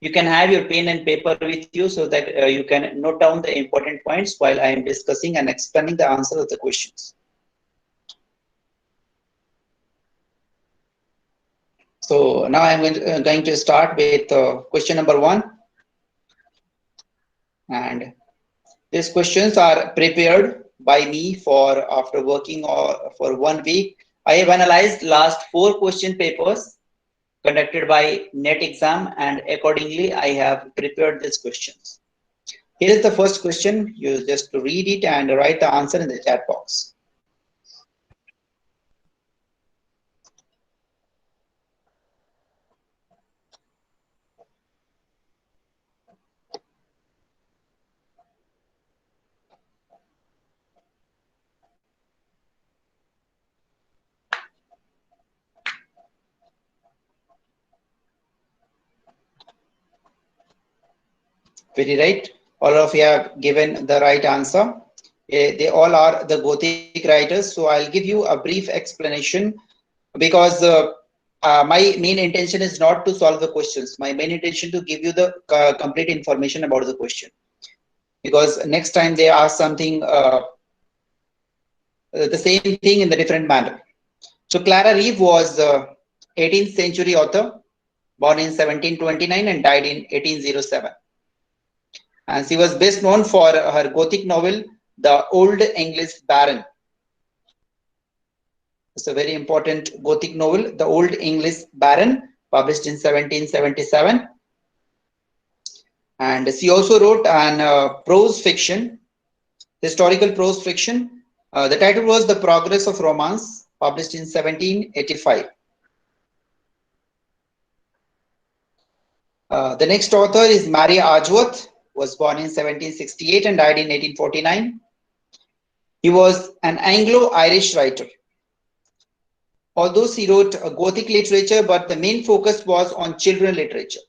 You can have your pen and paper with you so that you can note down the important points while I am discussing and explaining the answer of the questions. So now I'm going to start with question number 1. And these questions are prepared by me for after working for 1 week. I have analyzed last 4 question papers conducted by NET exam, and accordingly I have prepared these questions. Here is the first question. You just read it and write the answer in the chat box. Very right. All of you have given the right answer. They all are the Gothic writers. So I'll give you a brief explanation because my main intention is not to solve the questions. My main intention to give you the complete information about the question. Because next time they ask something, the same thing in the different manner. So Clara Reeve was 18th century author, born in 1729 and died in 1807. And she was best known for her Gothic novel, The Old English Baron. It's a very important Gothic novel, The Old English Baron, published in 1777. And she also wrote an prose fiction, historical prose fiction. The title was The Progress of Romance, published in 1785. The next author is Mary Archworth, was born in 1768 and died in 1849. He was an Anglo-Irish writer. Although she wrote Gothic literature, but the main focus was on children literature.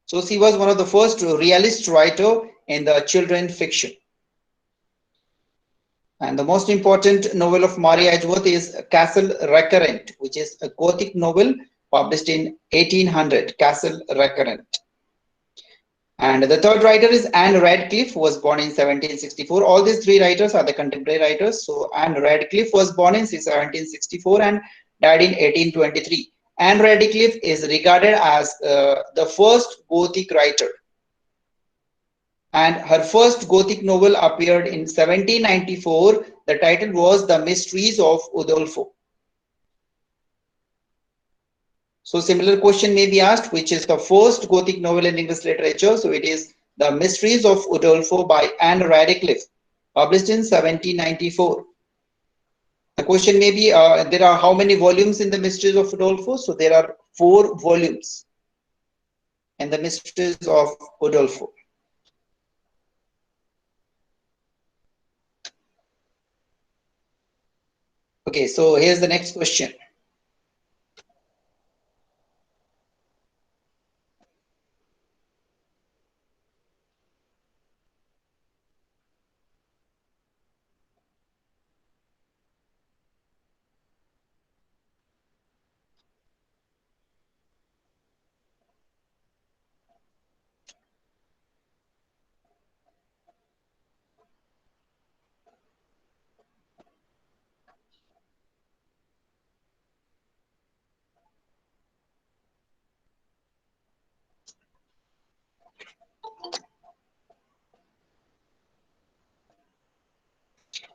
So she was one of the first realist writer in the children fiction. And the most important novel of Mary Edgeworth is Castle Recurrent, which is a Gothic novel published in 1800, Castle Recurrent. And the third writer is Anne Radcliffe, who was born in 1764. All these three writers are the contemporary writers. So Anne Radcliffe was born in 1764 and died in 1823. Anne Radcliffe is regarded as the first Gothic writer. And her first Gothic novel appeared in 1794. The title was The Mysteries of Udolpho. So similar question may be asked, which is the first Gothic novel in English literature? So it is The Mysteries of Udolpho by Anne Radcliffe, published in 1794. The question may be, there are how many volumes in The Mysteries of Udolpho? So there are 4 volumes in The Mysteries of Udolpho. Okay, so here's the next question.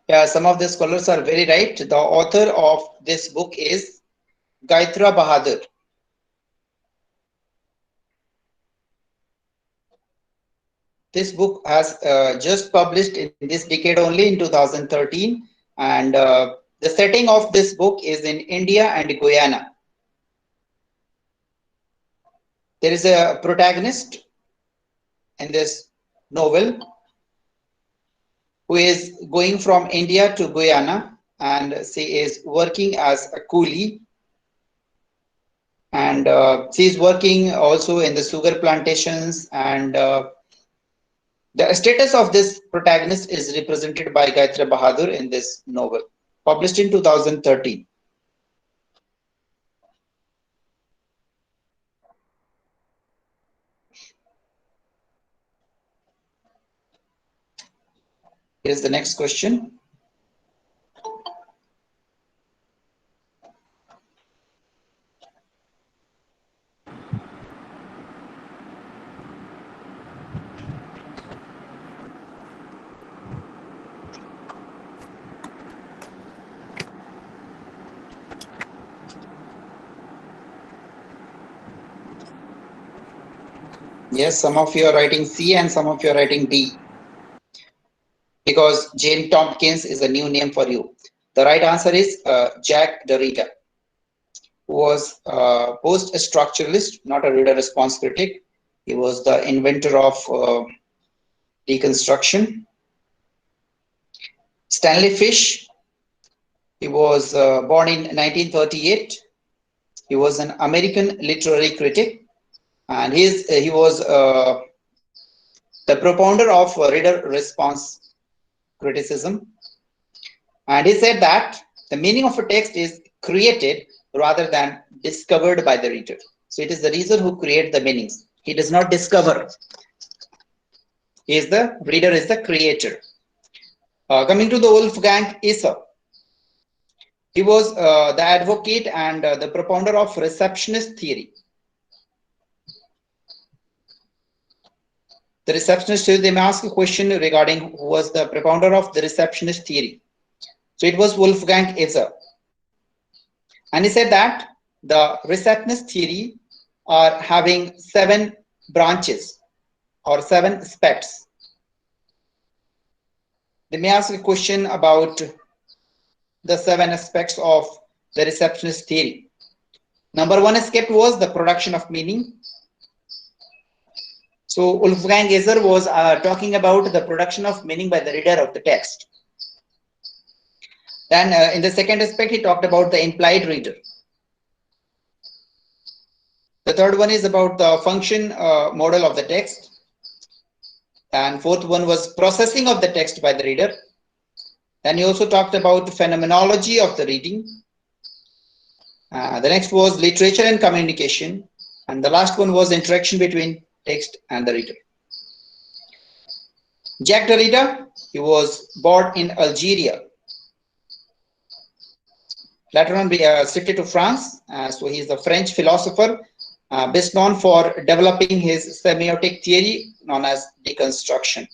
Yeah, some of the scholars are very right. The author of this book is Gayatri Bahadur. This book has just published in this decade only in 2013, and the setting of this book is in India and Guyana. There is a protagonist in this novel who is going from India to Guyana, and she is working as a coolie, and she is working also in the sugar plantations, and the status of this protagonist is represented by Gayatri Bahadur in this novel, published in 2013. Here's the next question. Yes, some of you are writing C and some of you are writing D, because Jane Tompkins is a new name for you. The right answer is Jack Derrida, who was a post-structuralist, not a reader response critic. He was the inventor of deconstruction. Stanley Fish, he was born in 1938. He was an American literary critic, and he was the propounder of reader response criticism. And he said that the meaning of a text is created rather than discovered by the reader. So it is the reader who creates the meanings. He does not discover. He is the reader is the creator. Coming to the Wolfgang Iser, he was the advocate and the propounder of receptionist theory. The receptionist theory, they may ask a question regarding who was the propounder of the receptionist theory. So it was Wolfgang Iser. And he said that the receptionist theory are having 7 branches or 7 aspects. They may ask a question about the 7 aspects of the receptionist theory. Number 1 aspect was the production of meaning. So Wolfgang Iser was talking about the production of meaning by the reader of the text. Then in the second aspect, he talked about the implied reader. The third one is about the function model of the text. And fourth one was processing of the text by the reader. Then he also talked about the phenomenology of the reading. The next was literature and communication. And the last one was interaction between text and the reader. Jacques Derrida, he was born in Algeria. Later on shifted to France. So he is a French philosopher best known for developing his semiotic theory known as deconstruction.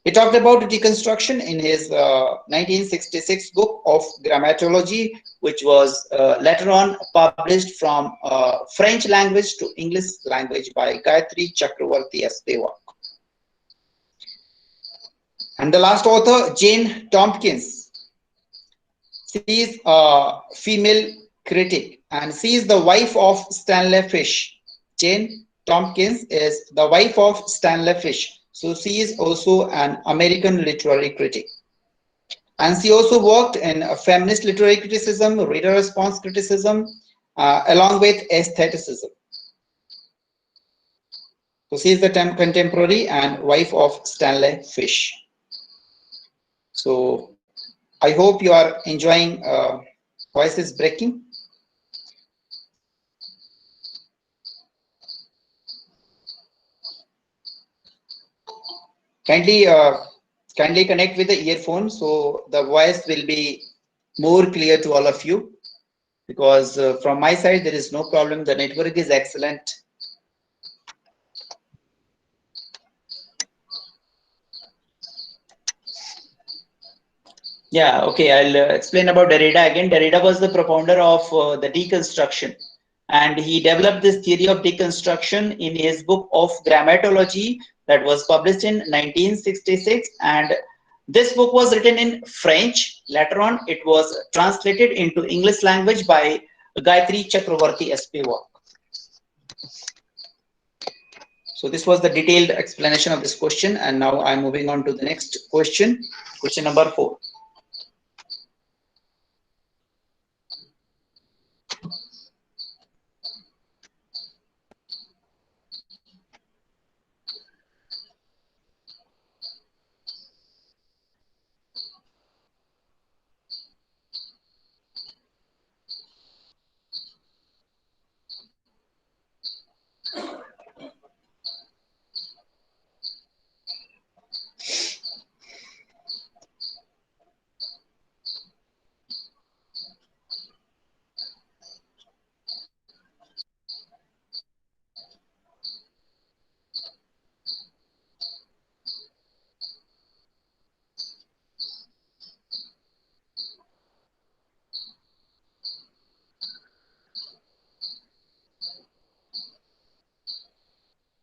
He talked about deconstruction in his 1966 book of Grammatology, which was later on published from French language to English language by Gayatri Chakravarti Spivak. And the last author, Jane Tompkins. She is a female critic and she is the wife of Stanley Fish. Jane Tompkins is the wife of Stanley Fish. So she is also an American literary critic. And she also worked in feminist literary criticism, reader response criticism, along with aestheticism. So she is the contemporary and wife of Stanley Fish. So I hope you are enjoying Voice is Breaking. Kindly connect with the earphone so the voice will be more clear to all of you, because from my side there is no problem. The network is excellent. Yeah, okay, I'll explain about Derrida again. Derrida was the propounder of the deconstruction, and he developed this theory of deconstruction in his book of Grammatology that was published in 1966. And this book was written in French. Later on, it was translated into English language by Gayatri Chakravarti Spivak. So this was the detailed explanation of this question, and now I'm moving on to the next question, question number 4.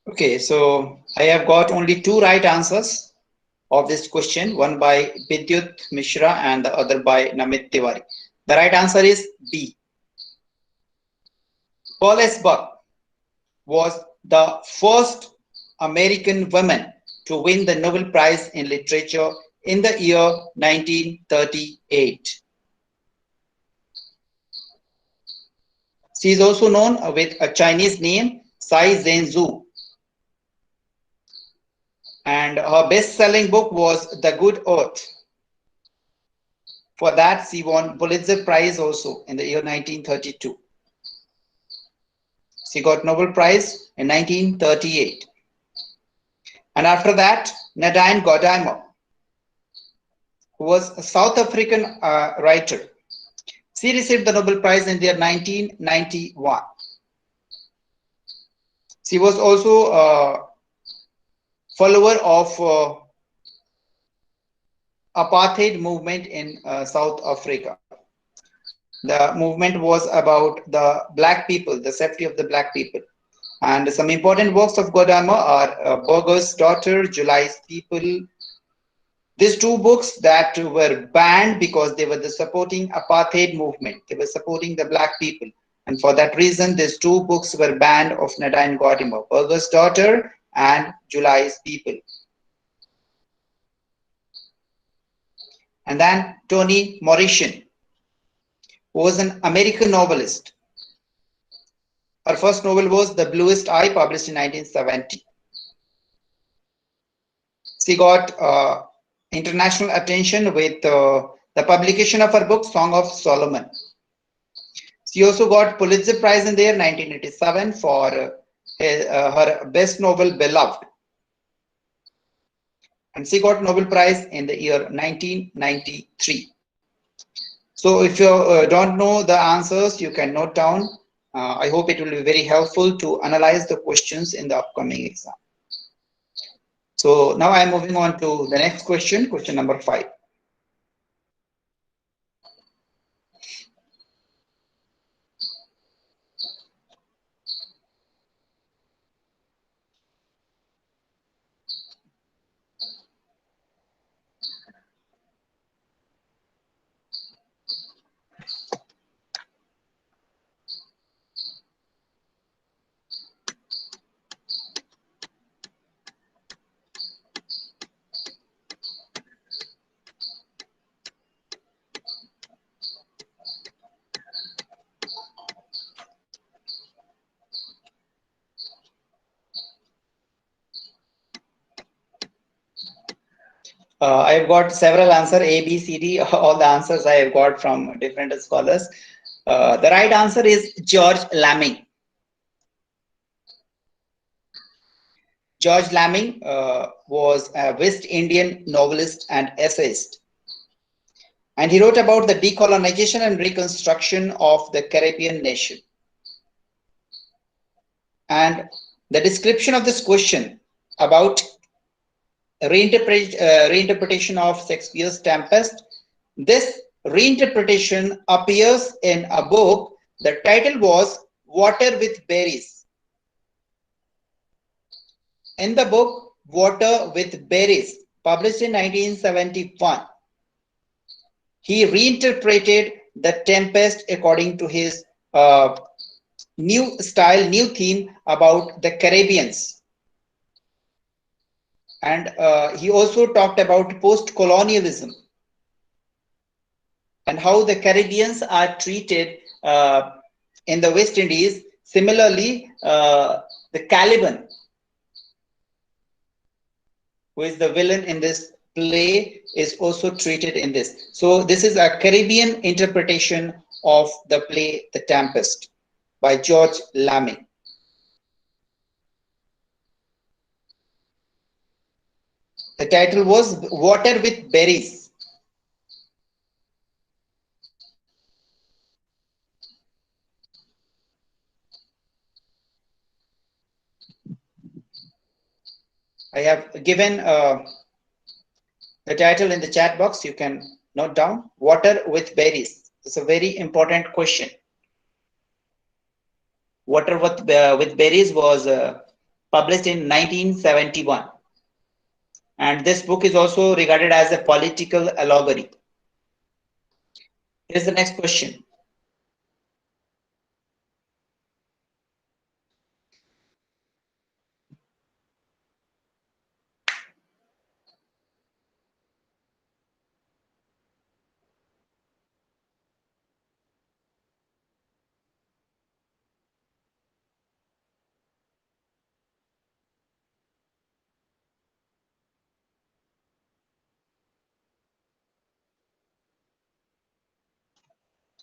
Okay, so I have got only two right answers of this question, one by Vidyut Mishra and the other by Namit Tiwari. The right answer is B. Pearl S. Buck was the first American woman to win the Nobel Prize in Literature in the year 1938. She is also known with a Chinese name, Tsai Zhenzu, and her best-selling book was The Good Earth. For that, she won Pulitzer Prize also in the year 1932. She got Nobel Prize in 1938. And after that, Nadine Gordimer, who was a South African writer, she received the Nobel Prize in the year 1991. She was also a follower of apartheid movement in South Africa. The movement was about the black people, the safety of the black people. And some important works of Godama are Burger's Daughter, July's People. These two books that were banned because they were the supporting apartheid movement. They were supporting the black people. And for that reason, these two books were banned of Nadine Gordimer, Burger's Daughter and July's People. And then Toni Morrison, who was an American novelist. Her first novel was The Bluest Eye, published in 1970. She got international attention with the publication of her book, Song of Solomon. She also got Pulitzer Prize in the year 1987 for her best novel, Beloved. And she got Nobel Prize in the year 1993. So if you don't know the answers, you can note down. I hope it will be very helpful to analyze the questions in the upcoming exam. So now I'm moving on to the next question, question number 5. I have got several answers, A, B, C, D. All the answers I have got from different scholars. The right answer is George Lamming. George Lamming was a West Indian novelist and essayist. And he wrote about the decolonization and reconstruction of the Caribbean nation. And the description of this question about reinterpretation of Shakespeare's Tempest, this reinterpretation appears in a book. The title was Water with Berries. In the book Water with Berries, published in 1971, he reinterpreted the Tempest according to his new style, new theme about the Caribbeans. And he also talked about post-colonialism and how the Caribbeans are treated in the West Indies. Similarly, the Caliban, who is the villain in this play, is also treated in this. So this is a Caribbean interpretation of the play The Tempest by George Lamming. The title was Water with Berries. I have given the title in the chat box. You can note down Water with Berries. It's a very important question. Water with Berries was published in 1971. And this book is also regarded as a political allegory. Here's the next question.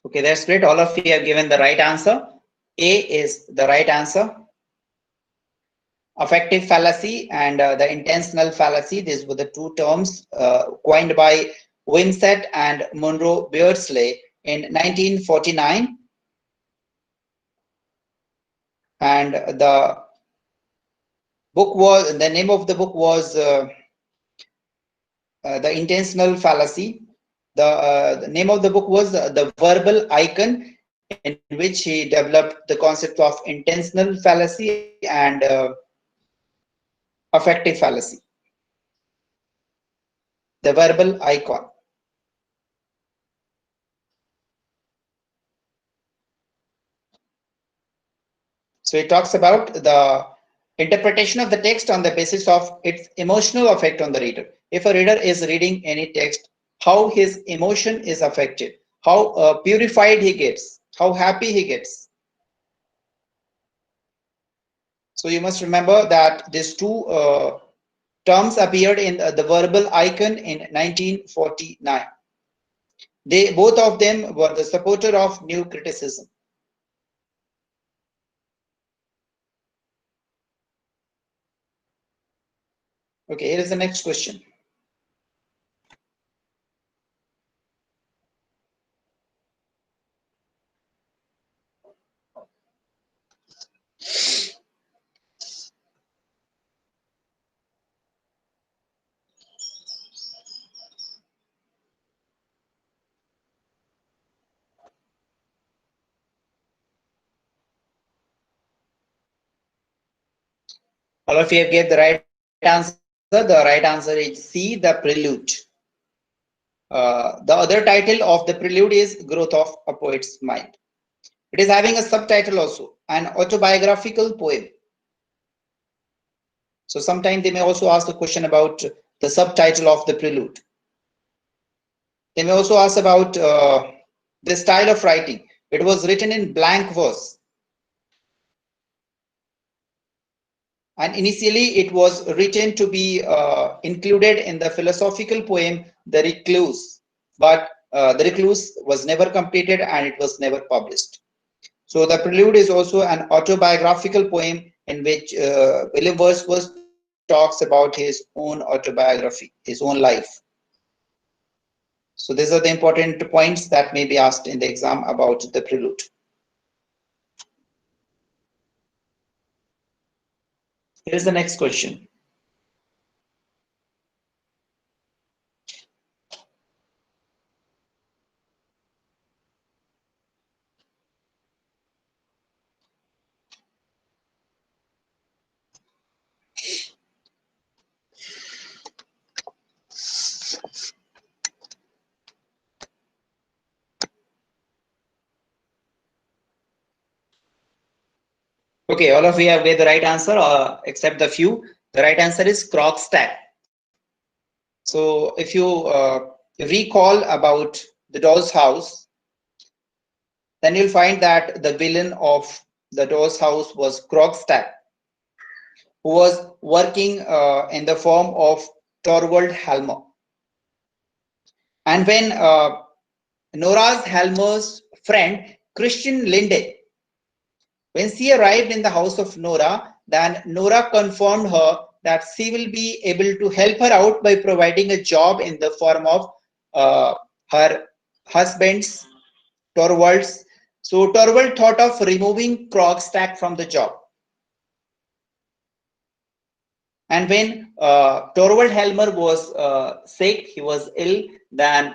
Okay, that's great. All of you have given the right answer. A is the right answer. Affective fallacy and the intentional fallacy, these were the two terms coined by Wimsatt and Monroe Beardsley in 1949. And the name of the book was The Intentional Fallacy. The name of the book was The Verbal Icon, in which he developed the concept of intentional fallacy and affective fallacy. The Verbal Icon. So it talks about the interpretation of the text on the basis of its emotional effect on the reader. If a reader is reading any text, how his emotion is affected, how purified he gets, how happy he gets. So you must remember that these two terms appeared in the Verbal Icon in 1949. Both of them were the supporter of new criticism. Okay, here is the next question. All of you have gave the right answer. The right answer is C, the prelude. The other title of the prelude is Growth of a Poet's Mind. It is having a subtitle also, an autobiographical poem. So sometimes they may also ask a question about the subtitle of the prelude. They may also ask about the style of writing. It was written in blank verse. And initially it was written to be included in the philosophical poem, The Recluse. But The Recluse was never completed and it was never published. So the prelude is also an autobiographical poem in which William Wordsworth talks about his own autobiography, his own life. So these are the important points that may be asked in the exam about the prelude. Here's the next question. Okay, all of you have gave the right answer, except the few. The right answer is Krogstad. So if you recall about the doll's house, then you'll find that the villain of the doll's house was Krogstad, who was working in the form of Torvald Helmer. And when Nora's Helmer's friend Christian Linde, when she arrived in the house of Nora, then Nora confirmed her that she will be able to help her out by providing a job in the form of her husband's Torvald's. So Torvald thought of removing Krogstad from the job. And when Torvald Helmer was sick, he was ill, then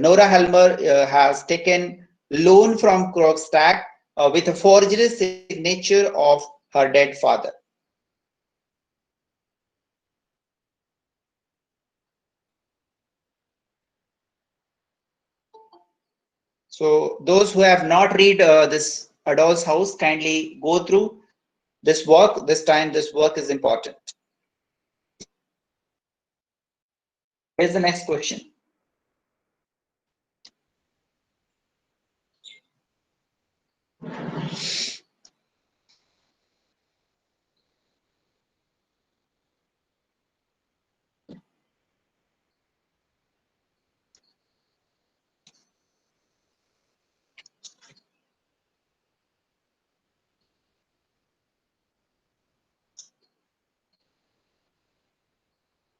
Nora Helmer has taken loan from Krogstad with a forged signature of her dead father. So those who have not read this A Doll's House, kindly go through this work. This time, this work is important. Here's the next question.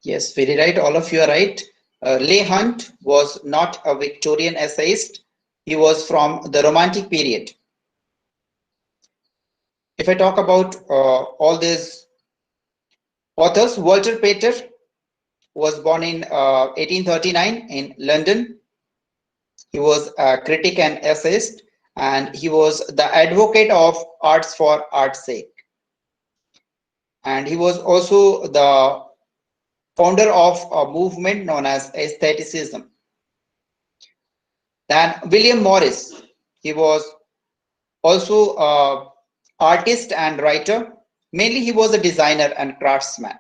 Yes, very right. All of you are right. Leigh Hunt was not a Victorian essayist. He was from the Romantic period. If I talk about all these authors, Walter Pater was born in 1839 in London. He was a critic and essayist, and he was the advocate of arts for art's sake. And he was also the founder of a movement known as aestheticism. Then William Morris, he was also an artist and writer. Mainly he was a designer and craftsman.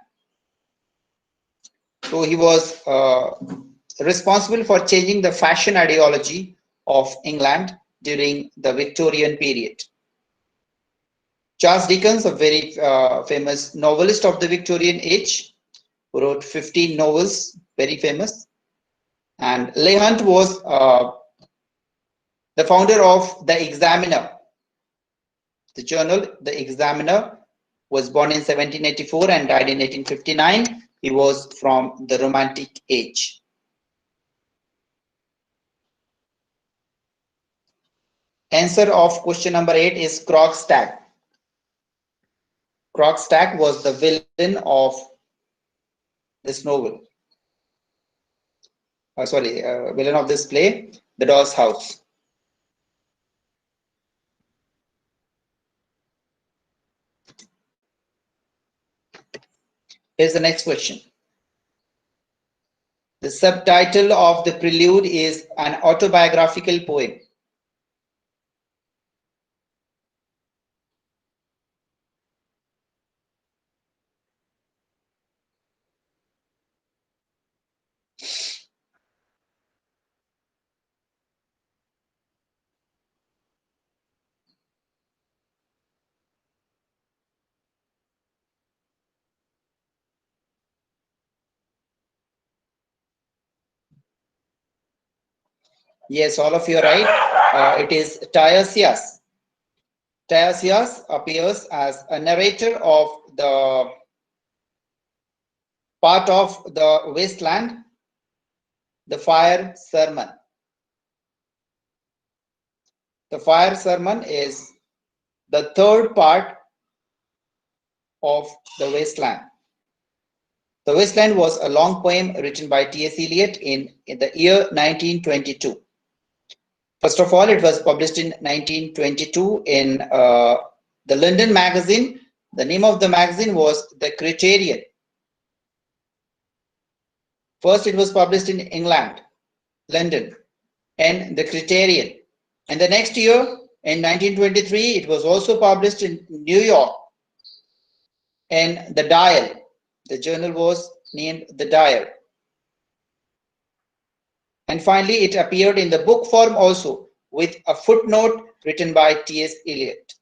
So he was responsible for changing the fashion ideology of England during the Victorian period. Charles Dickens, a very famous novelist of the Victorian age, who wrote 15 novels, very famous. And Leigh Hunt was the founder of The Examiner. The journal, The Examiner, was born in 1784 and died in 1859. He was from the Romantic age. Answer of question number 8 is Krogstad. Krogstad was the villain of this novel. Villain of this play, The Doll's House. Here's the next question. The subtitle of the prelude is an autobiographical poem. Yes, all of you are right. It is Tiresias. Tiresias appears as a narrator of the part of the wasteland, the fire sermon. The fire sermon is the third part of the wasteland. The Wasteland was a long poem written by T.S. Eliot in the year 1922. First of all, it was published in 1922 in the London magazine. The name of the magazine was The Criterion. First, it was published in England, London, and The Criterion. And the next year, in 1923, it was also published in New York, and The Dial. The journal was named The Dial. And finally, it appeared in the book form also, with a footnote written by T.S. Eliot.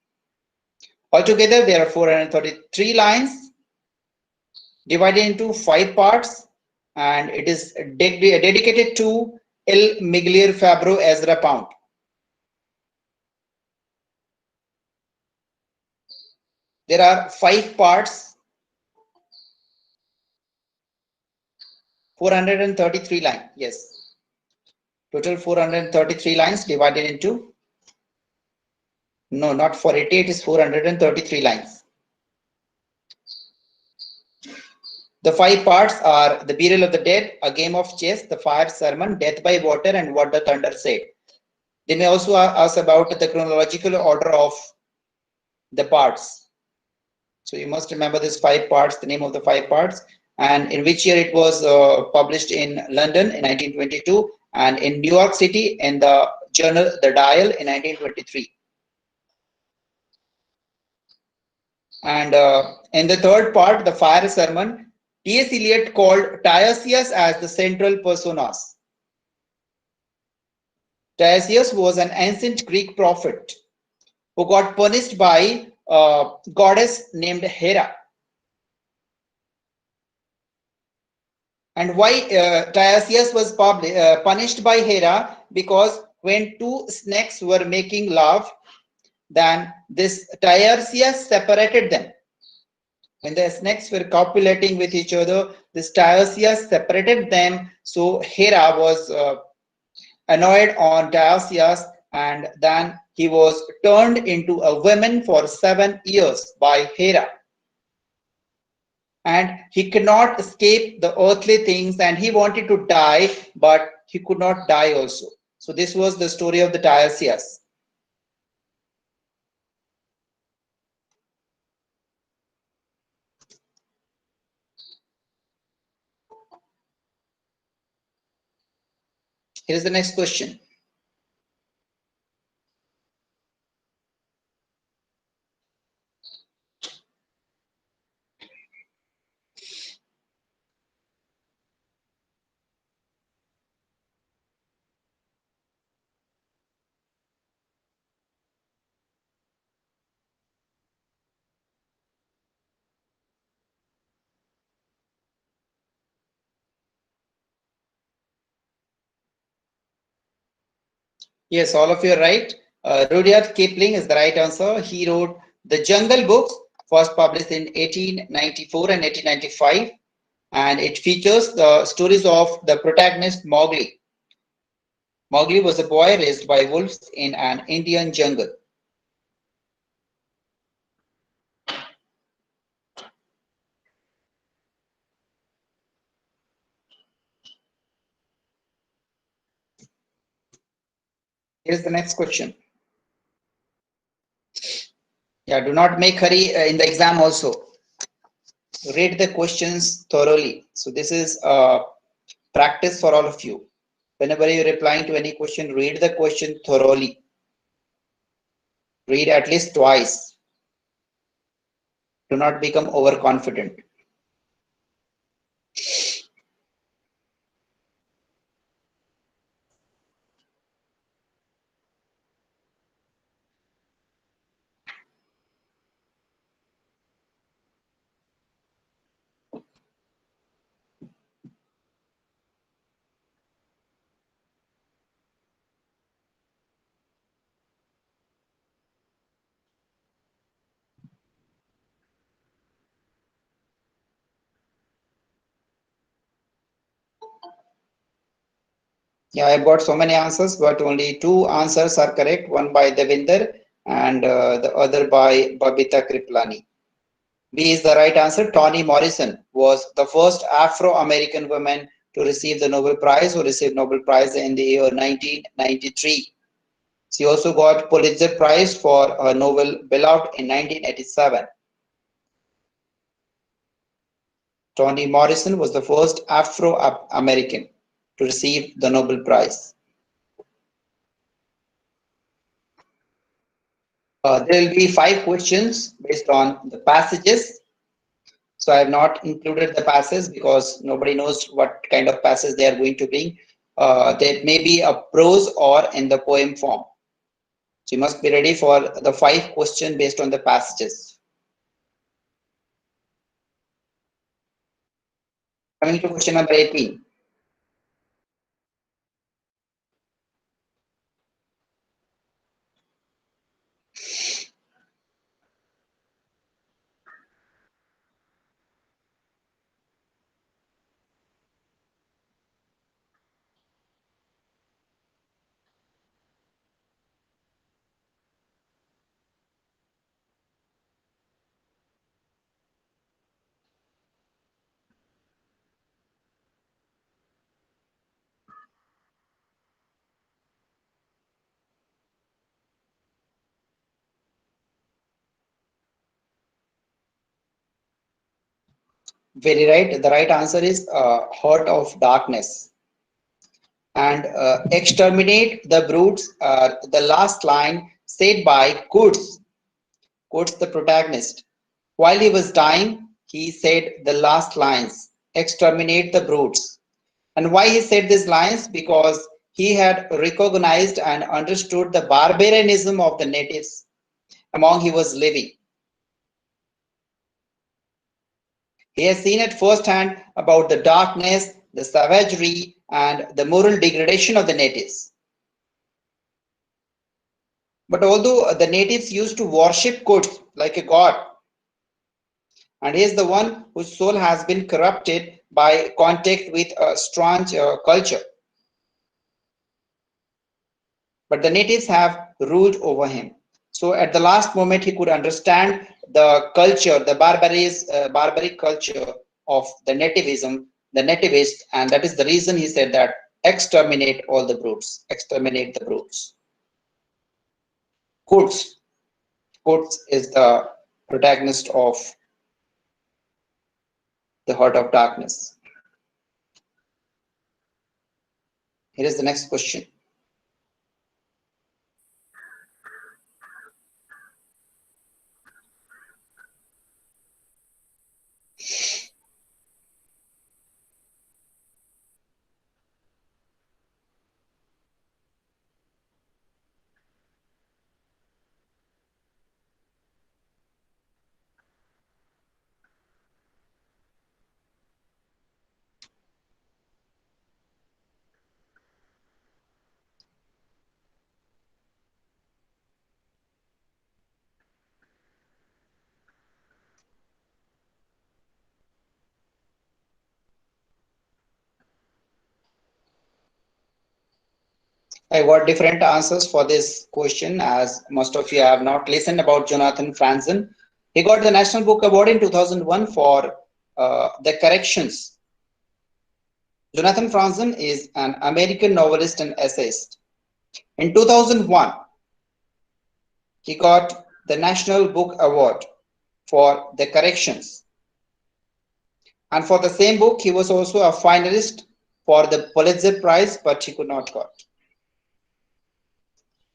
Altogether, there are 433 lines divided into 5 parts, and it is dedicated to Il Miglior Fabbro Ezra Pound. There are 5 parts, 433 lines. Yes, total 433 lines divided into, no, not 488, it is 433 lines. The 5 parts are The Burial of the Dead, A Game of Chess, The Fire Sermon, Death by Water, and What the Thunder Said. They may also ask about the chronological order of the parts. So you must remember these 5 parts, the name of the 5 parts, and in which year it was published in London in 1922, and in New York City in the journal The Dial in 1923. And in the third part, the fire sermon, T.S. Eliot called Tiresias as the central personas. Tiresias was an ancient Greek prophet who got punished by a goddess named Hera. And why Tiresias was punished by Hera? Because when two snakes were making love, then this Tiresias separated them. When the snakes were copulating with each other, this Tiresias separated them. So Hera was annoyed on Tiresias, and then he was turned into a woman for 7 years by Hera. And he could not escape the earthly things, and he wanted to die, but he could not die also. So this was the story of the Tiresias. Here is the next question. Yes, all of you are right. Rudyard Kipling is the right answer. He wrote the Jungle Books, first published in 1894 and 1895, and it features the stories of the protagonist Mowgli. Mowgli was a boy raised by wolves in an Indian jungle. Here's the next question. Yeah, do not make hurry in the exam also. Read the questions thoroughly. So this is practice for all of you. Whenever you're replying to any question, read the question thoroughly. Read at least twice. Do not become overconfident. Yeah, I've got so many answers, but only two answers are correct. One by Devinder and the other by Babita Kriplani. B is the right answer. Toni Morrison was the first Afro-American woman to receive the Nobel Prize, who received Nobel Prize in the year 1993. She also got Pulitzer Prize for her novel Beloved in 1987. Toni Morrison was the first Afro-American to receive the Nobel Prize. There will be 5 questions based on the passages. So I have not included the passages because nobody knows what kind of passage they are going to bring. There may be a prose or in the poem form. So you must be ready for the 5 questions based on the passages. Coming to question number 18. Very right. The right answer is Heart of Darkness. And exterminate the brutes are the last line said by Kurtz, the protagonist. While he was dying, he said the last lines, exterminate the brutes. And why he said these lines? Because he had recognized and understood the barbarianism of the natives among he was living. He has seen at first hand about the darkness, the savagery, and the moral degradation of the natives. But although the natives used to worship Quds like a god, and he is the one whose soul has been corrupted by contact with a strange culture. But the natives have ruled over him. So at the last moment, he could understand the culture, the barbaric culture of the nativism, the nativists, and that is the reason he said that exterminate all the brutes, exterminate the brutes. Kurtz, Kurtz is the protagonist of The Heart of Darkness. Here is the next question. I got different answers for this question, as most of you have not listened about Jonathan Franzen. He got the National Book Award in 2001 for The Corrections. Jonathan Franzen is an American novelist and essayist. In 2001, he got the National Book Award for The Corrections. And for the same book, he was also a finalist for the Pulitzer Prize, but he could not got.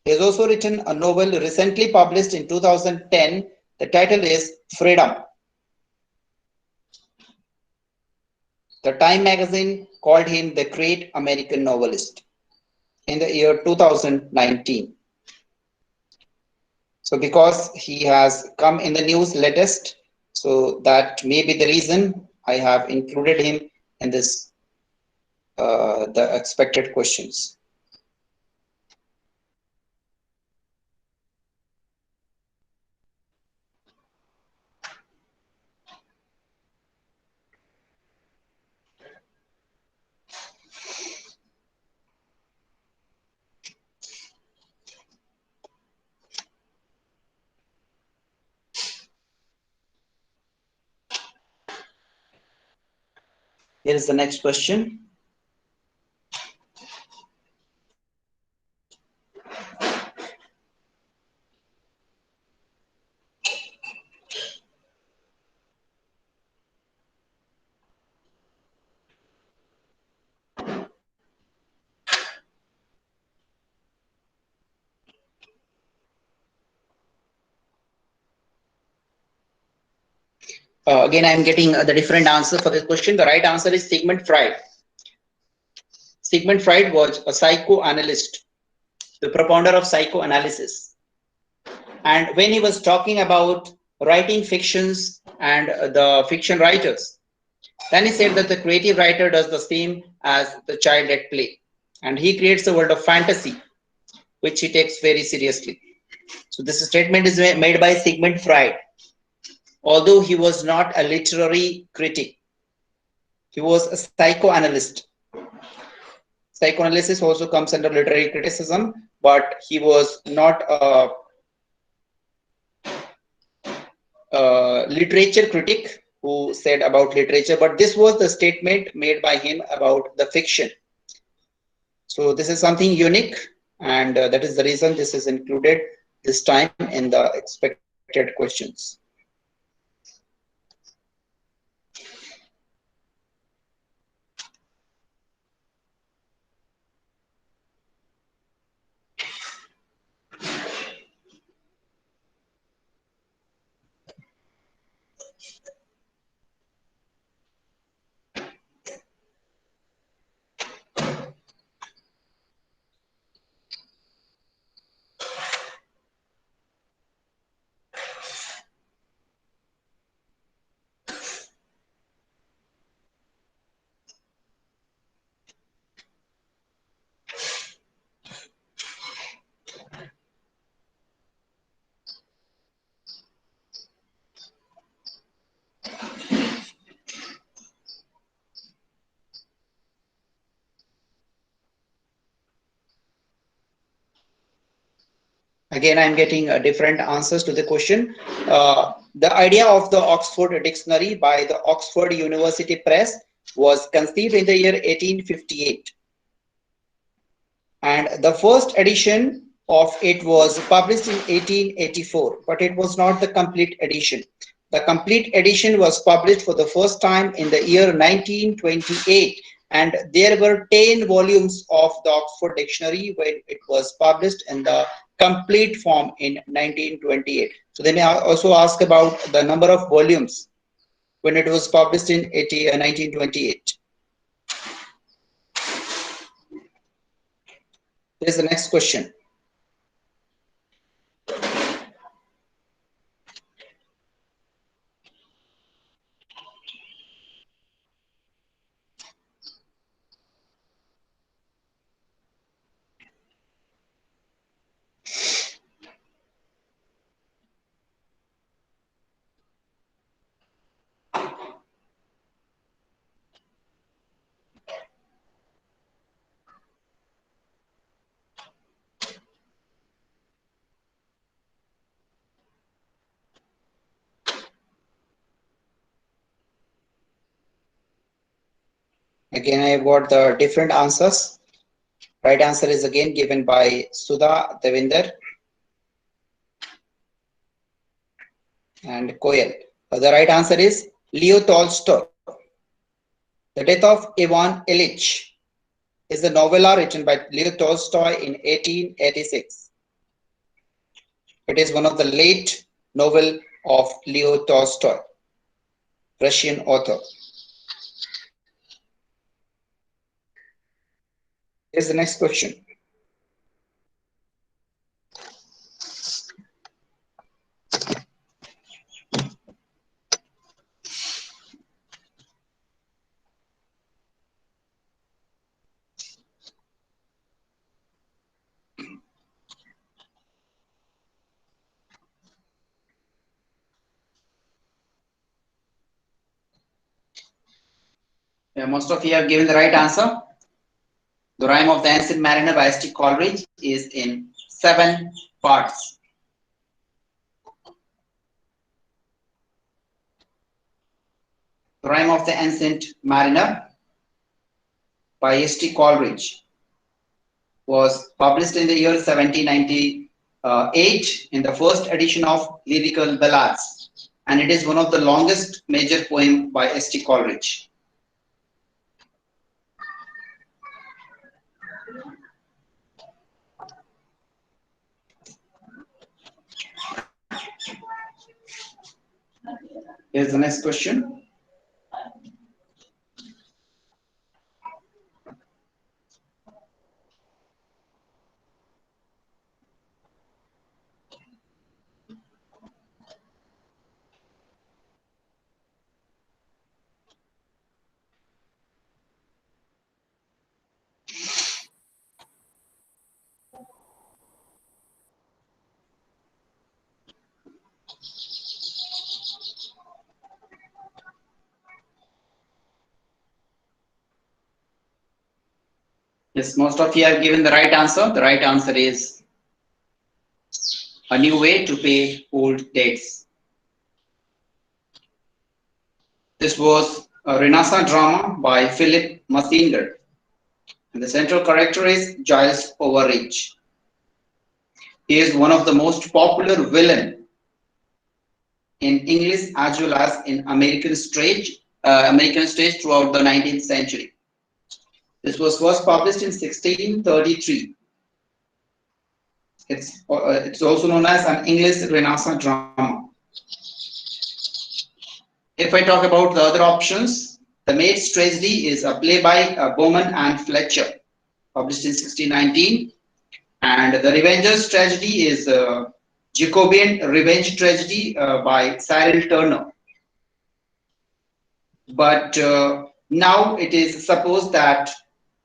He has also written a novel recently published in 2010. The title is Freedom. The Time magazine called him the great American novelist in the year 2019. So because he has come in the news latest, so that may be the reason I have included him in this, the expected questions. Here is the next question. Again, I am getting the different answer for this question. The right answer is Sigmund Freud. Sigmund Freud was a psychoanalyst, the propounder of psychoanalysis. And when he was talking about writing fictions and the fiction writers, then he said that the creative writer does the same as the child at play. And he creates a world of fantasy, which he takes very seriously. So this statement is made by Sigmund Freud. Although he was not a literary critic, he was a psychoanalyst. Psychoanalysis also comes under literary criticism, but he was not a literature critic who said about literature, but this was the statement made by him about the fiction. So this is something unique, and that is the reason this is included this time in the expected questions. Again, I'm getting different answers to the question. The idea of the Oxford Dictionary by the Oxford University Press was conceived in the year 1858. And the first edition of it was published in 1884, but it was not the complete edition. The complete edition was published for the first time in the year 1928, and there were 10 volumes of the Oxford Dictionary when it was published in the complete form in 1928. So they may also ask about the number of volumes when it was published in 1928. Here's the next question. Again, I have got the different answers. Right answer is again given by Sudha Devinder and Koyal. The right answer is Leo Tolstoy. The Death of Ivan Ilyich is a novella written by Leo Tolstoy in 1886. It is one of the late novel of Leo Tolstoy, Russian author. Here's the next question. Yeah, most of you have given the right answer. The Rime of the Ancient Mariner by S.T. Coleridge is in 7 parts. The Rime of the Ancient Mariner by S.T. Coleridge was published in the year 1798 in the first edition of Lyrical Ballads, and it is one of the longest major poem by S.T. Coleridge. Here's the next question. Yes, most of you have given the right answer. The right answer is A New Way to Pay Old Debts. This was a Renaissance drama by Philip Massinger. And the central character is Giles Overreach. He is one of the most popular villain in English as well as in American stage throughout the 19th century. This was first published in 1633. It's also known as an English Renaissance drama. If I talk about the other options, The Maid's Tragedy is a play by Bowman and Fletcher, published in 1619. And The Revenger's Tragedy is a Jacobean revenge tragedy by Cyril Turner. But now it is supposed that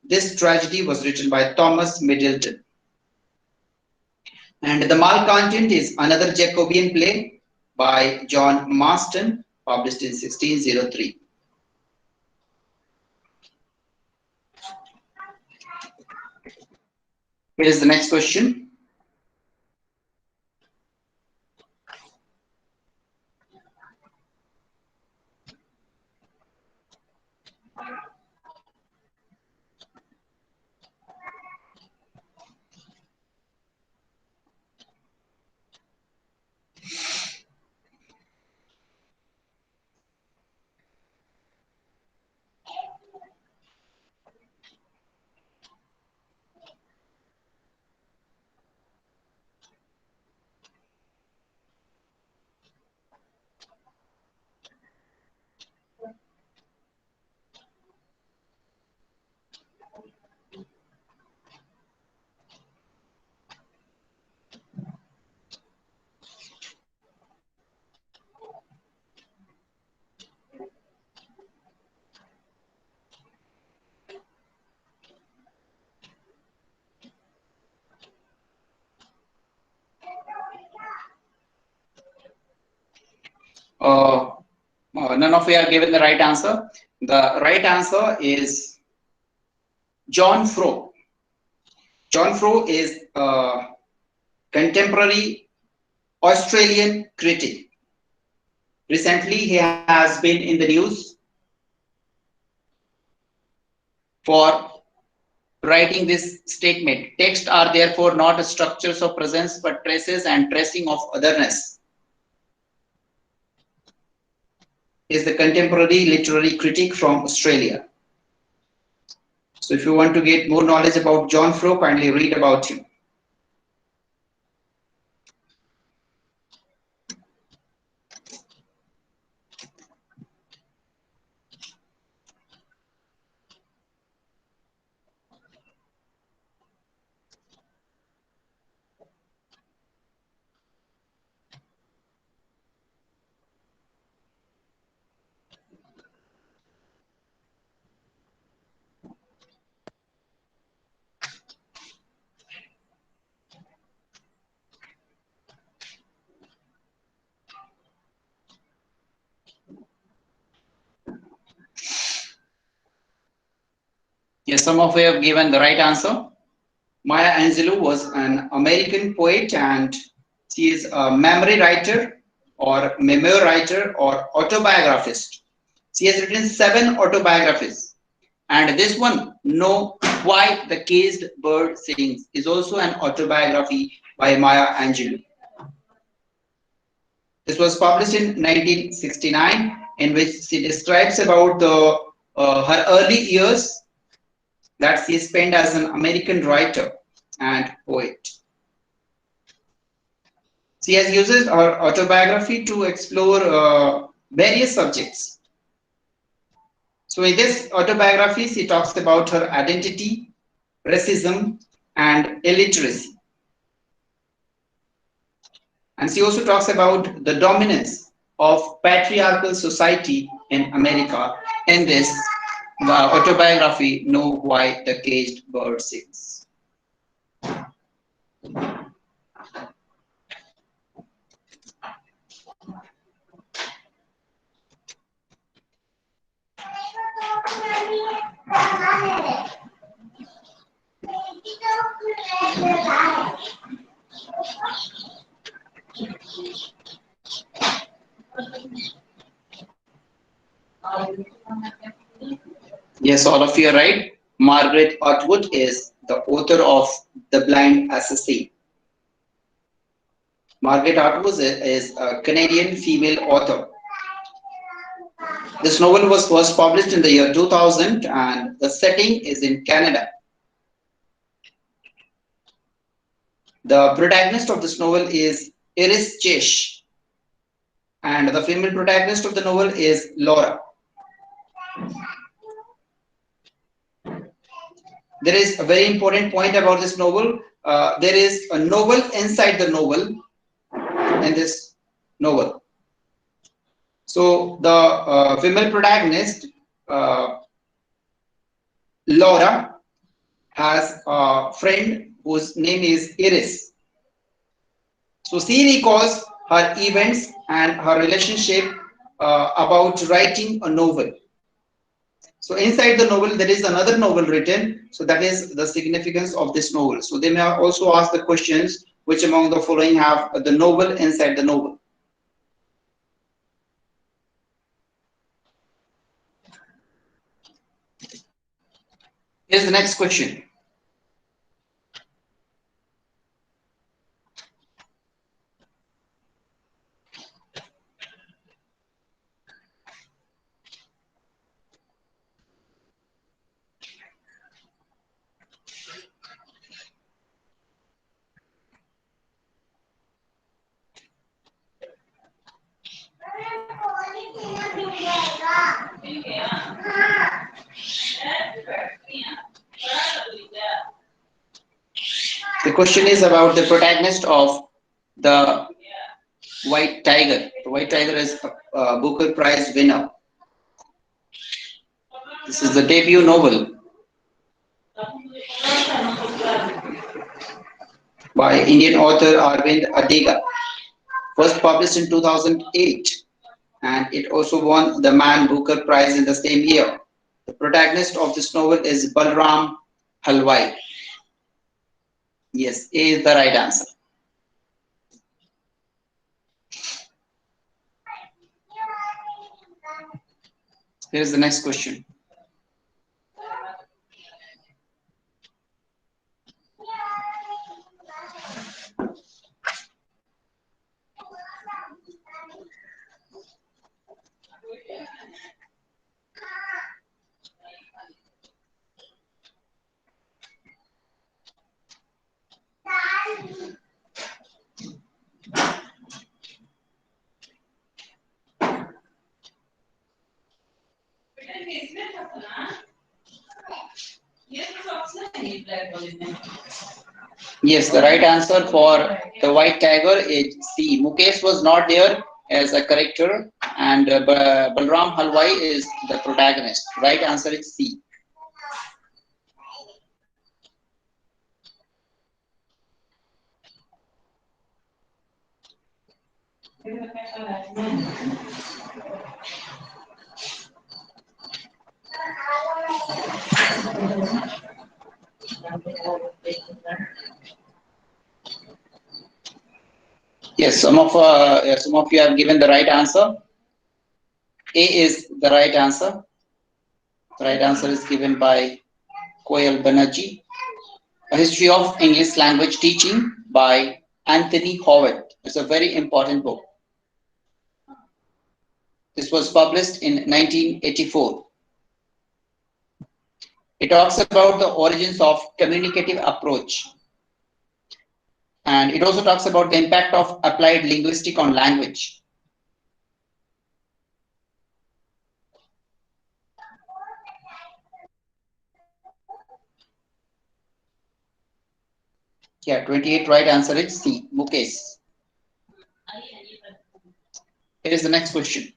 this tragedy was written by Thomas Middleton. And The Malcontent is another Jacobean play by John Marston, published in 1603. Here is the next question. none of you have given the right answer. The right answer is John Froh. John Froh is a contemporary Australian critic. Recently, he has been in the news for writing this statement. Texts are therefore not structures of presence, but traces and tracing of otherness. Is the contemporary literary critic from Australia. So if you want to get more knowledge about John Froh, kindly read about him. Yes, some of you have given the right answer. Maya Angelou was an American poet, and she is a memory writer or memoir writer or autobiographist. She has written 7 autobiographies, and this one, Know Why the Caged Bird Sings, is also an autobiography by Maya Angelou. This was published in 1969, in which she describes about her early years that she spent as an American writer and poet. She has used her autobiography to explore various subjects. So in this autobiography, she talks about her identity, racism, and illiteracy. And she also talks about the dominance of patriarchal society in America in this the autobiography, Know Why the Caged Bird Sings. Yes, all of you are right. Margaret Atwood is the author of The Blind Assassin. Margaret Atwood is a Canadian female author. This novel was first published in the year 2000, and the setting is in Canada. The protagonist of this novel is Iris Chesh, and the female protagonist of the novel is Laura. There is a very important point about this novel. There is a novel inside the novel in this novel. So the female protagonist, Laura, has a friend whose name is Iris. So she recalls her events and her relationship about writing a novel. So inside the novel, there is another novel written. So that is the significance of this novel. So they may also ask the questions, which among the following have the novel inside the novel. Here's the next question. The question is about the protagonist of The White Tiger. The White Tiger is a Booker Prize winner. This is the debut novel by Indian author Arvind Adiga, first published in 2008. and it also won the Man Booker Prize in the same year. The protagonist of this novel is Balram Halwai. Yes, A is the right answer. Here is the next question. Yes, the right answer for the White Tiger is C. Mukesh was not there as a character, and Balram Halwai is the protagonist. Right answer is C. Yes, some of you have given the right answer. A is the right answer. The right answer is given by Koyal Banerjee. A History of English Language Teaching by Anthony Howitt. It's a very important book. This was published in 1984. It talks about the origins of communicative approach. And it also talks about the impact of applied linguistics on language. Yeah, 28 right answer is C, Mukesh. Here is the next question.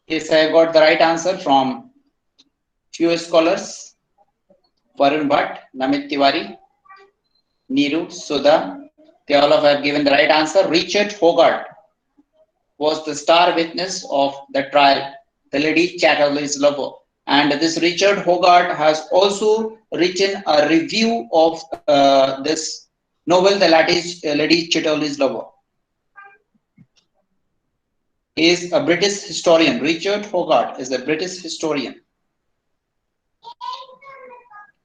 Yes, I got the right answer from few scholars. Varun Bhatt, Namit Tiwari, Neeru, Sudha. They all have given the right answer. Richard Hogarth was the star witness of the trial, the Lady Chatterley's Lover. And this Richard Hogarth has also written a review of this novel, The Lady Chatterley's Lover. He is a British historian. Richard Hogarth is a British historian.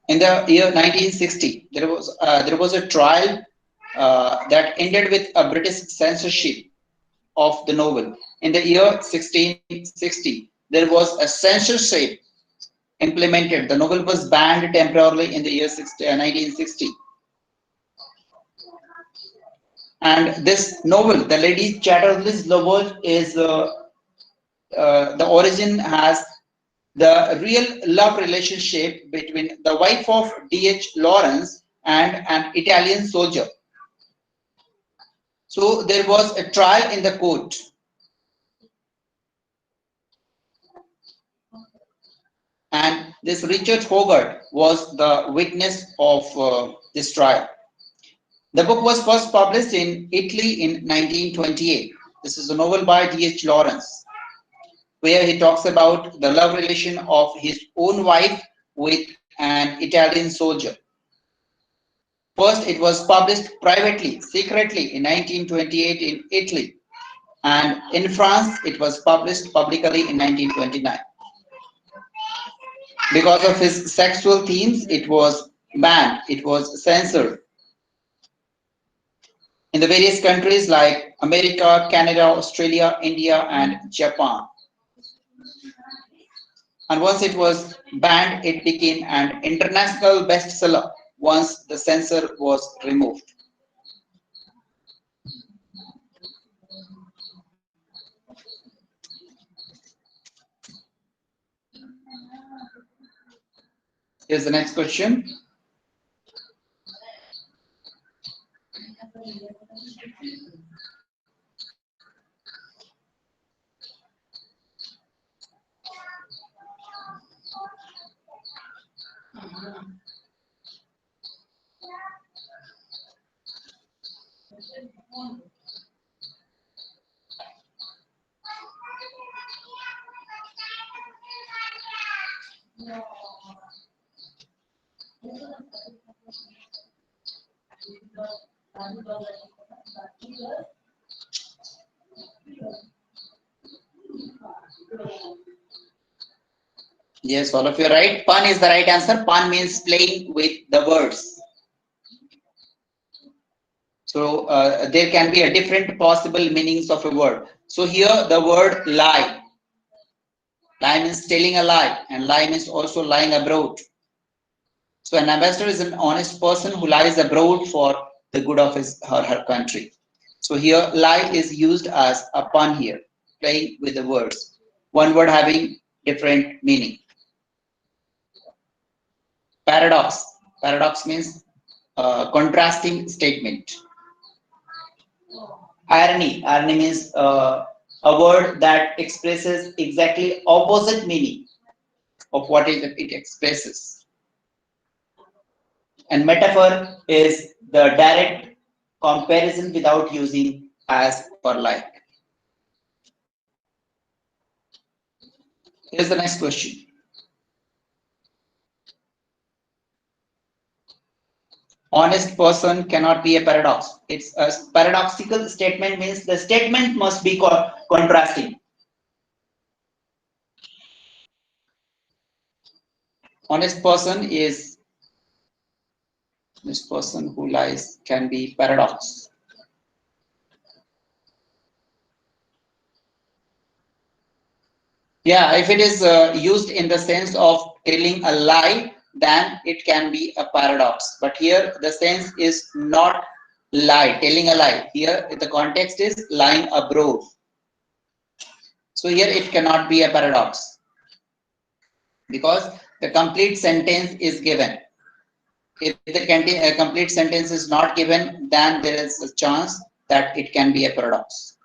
In the year 1960, there was a trial that ended with a British censorship of the novel. In the year 1660, there was a censorship implemented. The novel was banned temporarily in the year 1960. And this novel, The Lady Chatterley's Lover, is the origin has the real love relationship between the wife of D.H. Lawrence and an Italian soldier. So there was a trial in the court. And this Richard Hogarth was the witness of this trial. The book was first published in Italy in 1928. This is a novel by D.H. Lawrence, where he talks about the love relation of his own wife with an Italian soldier. First, it was published privately, secretly in 1928 in Italy, and in France, it was published publicly in 1929. Because of his sexual themes, it was banned, it was censored in the various countries like America, Canada, Australia, India, and Japan. And once it was banned, it became an international bestseller once the censor was removed. Here's the next question. Yes, all of you are right. Pun is the right answer. Pun means playing with the words. So there can be a different possible meanings of a word. So here the word lie. Lie means telling a lie, and lie means also lying abroad. So an ambassador is an honest person who lies abroad for the good of his or her country. So here lie is used as a pun here, playing with the words. One word having different meaning. Paradox. Paradox means contrasting statement. Irony. Irony means a word that expresses exactly opposite meaning of what it expresses. And metaphor is the direct comparison without using as or like. Here's the next question. Honest person cannot be a paradox. It's a paradoxical statement means the statement must be contrasting. Honest person is this person who lies can be paradox. Yeah, if it is used in the sense of telling a lie, then it can be a paradox. But here the sense is not lie, telling a lie. Here the context is lying abroad. So here it cannot be a paradox because the complete sentence is given. If the complete sentence is not given, then there is a chance that it can be a paradox.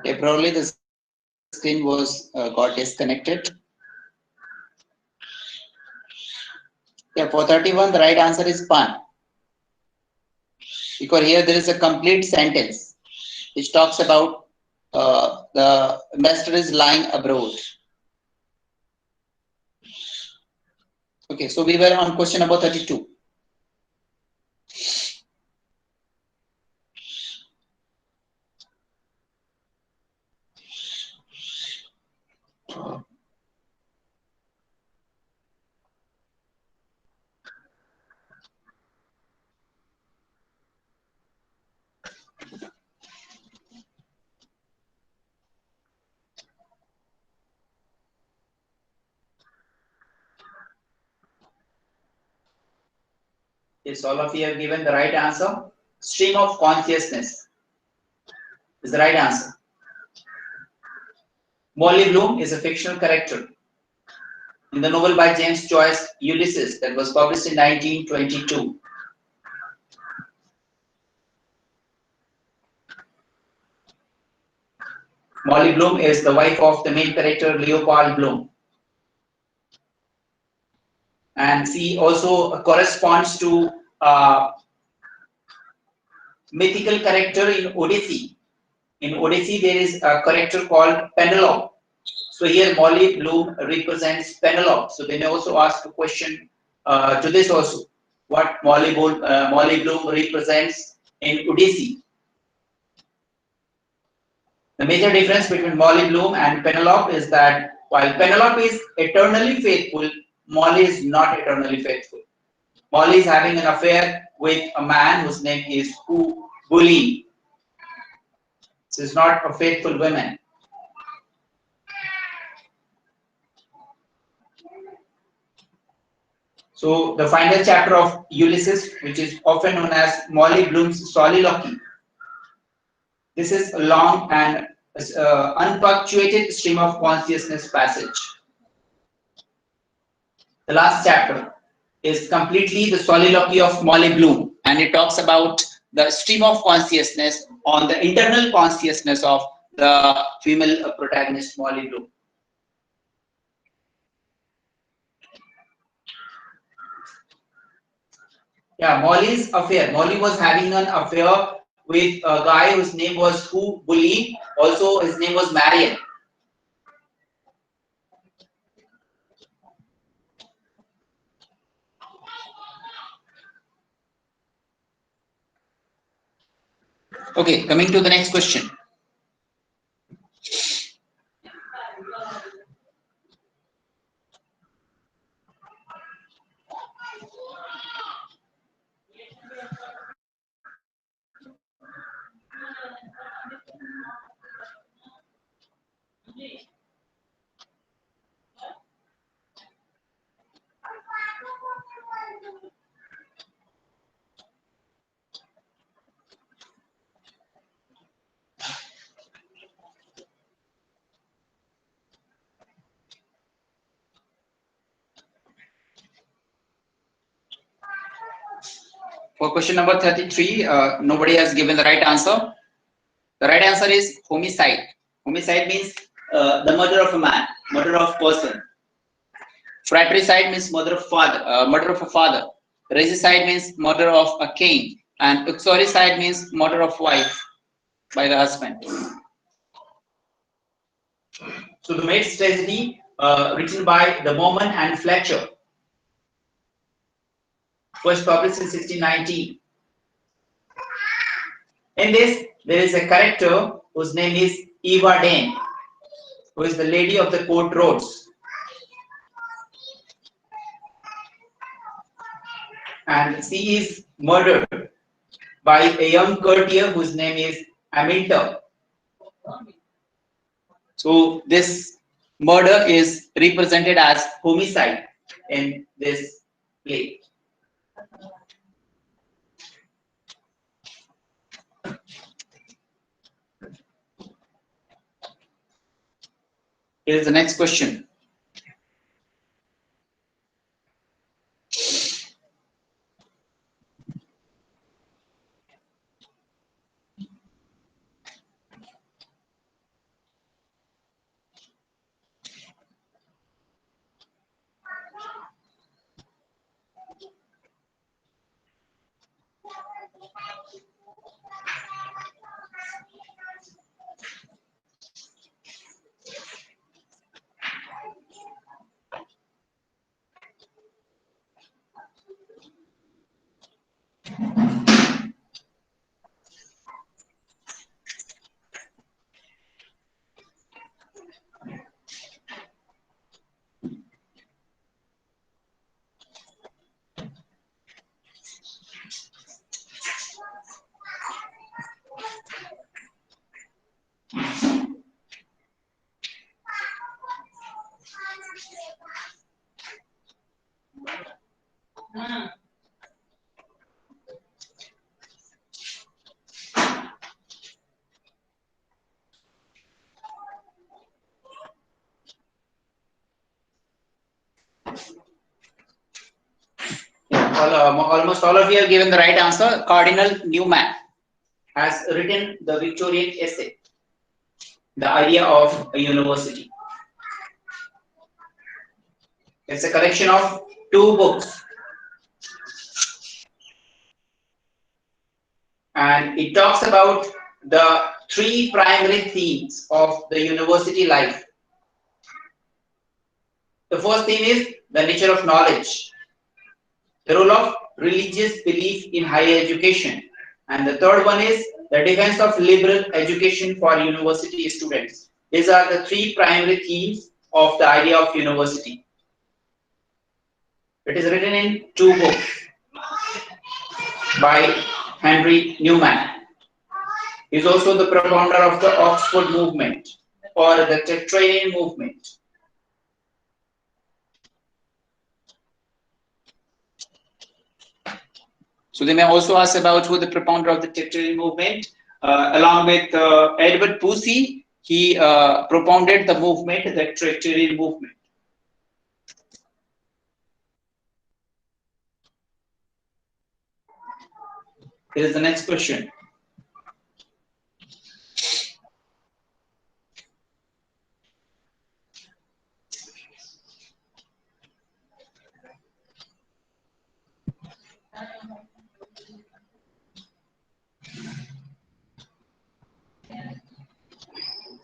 Temporarily, the screen was got disconnected. Yeah, for 31, the right answer is pun. Because here there is a complete sentence which talks about the investor is lying abroad. Okay, so we were on question number 32. Yes, all of you have given the right answer. Stream of consciousness is the right answer. Molly Bloom is a fictional character in the novel by James Joyce, Ulysses, that was published in 1922. Molly Bloom is the wife of the main character Leopold Bloom. And she also corresponds to mythical character in Odyssey, In Odyssey, there is a character called Penelope. So here Molly Bloom represents Penelope. So they may also ask a question to this also. What Molly Bloom represents in Odyssey. The major difference between Molly Bloom and Penelope is that while Penelope is eternally faithful, Molly is not eternally faithful. Molly is having an affair with a man whose name is Bully. She is not a faithful woman. So the final chapter of Ulysses, which is often known as Molly Bloom's soliloquy. This is a long and unpunctuated stream of consciousness passage. The last chapter is completely the soliloquy of Molly Bloom, and it talks about the stream of consciousness on the internal consciousness of the female protagonist Molly Bloom. Yeah, Molly's affair. Molly was having an affair with a guy whose name was Bully. Also, his name was Marion. Okay, coming to the next question. For question number 33, nobody has given the right answer. The right answer is homicide. Homicide means the murder of a man, murder of person. Fratricide means murder of a father. Regicide means murder of a king, and uxoricide means murder of wife by the husband. So the Maid's Tragedy, written by De Morgan and Fletcher, was published in 1619. In this, there is a character whose name is Eva Dane, who is the lady of the court roads. And she is murdered by a young courtier whose name is Hamilton. So this murder is represented as homicide in this play. Here is the next question. Almost all of you have given the right answer. Cardinal Newman has written the Victorian essay, The Idea of a University. It's a collection of 2 books. And it talks about the three primary themes of the university life. The first theme is the nature of knowledge, the role of religious belief in higher education, and the third one is the defense of liberal education for university students. These are the three primary themes of the idea of university. It is written in two books by Henry Newman. He is also the propounder of the Oxford movement or the Tractarian movement. So they may also ask about who the propounder of the Tractarian movement. Along with Edward Pusey, he propounded the movement, the Tractarian movement. Here is the next question.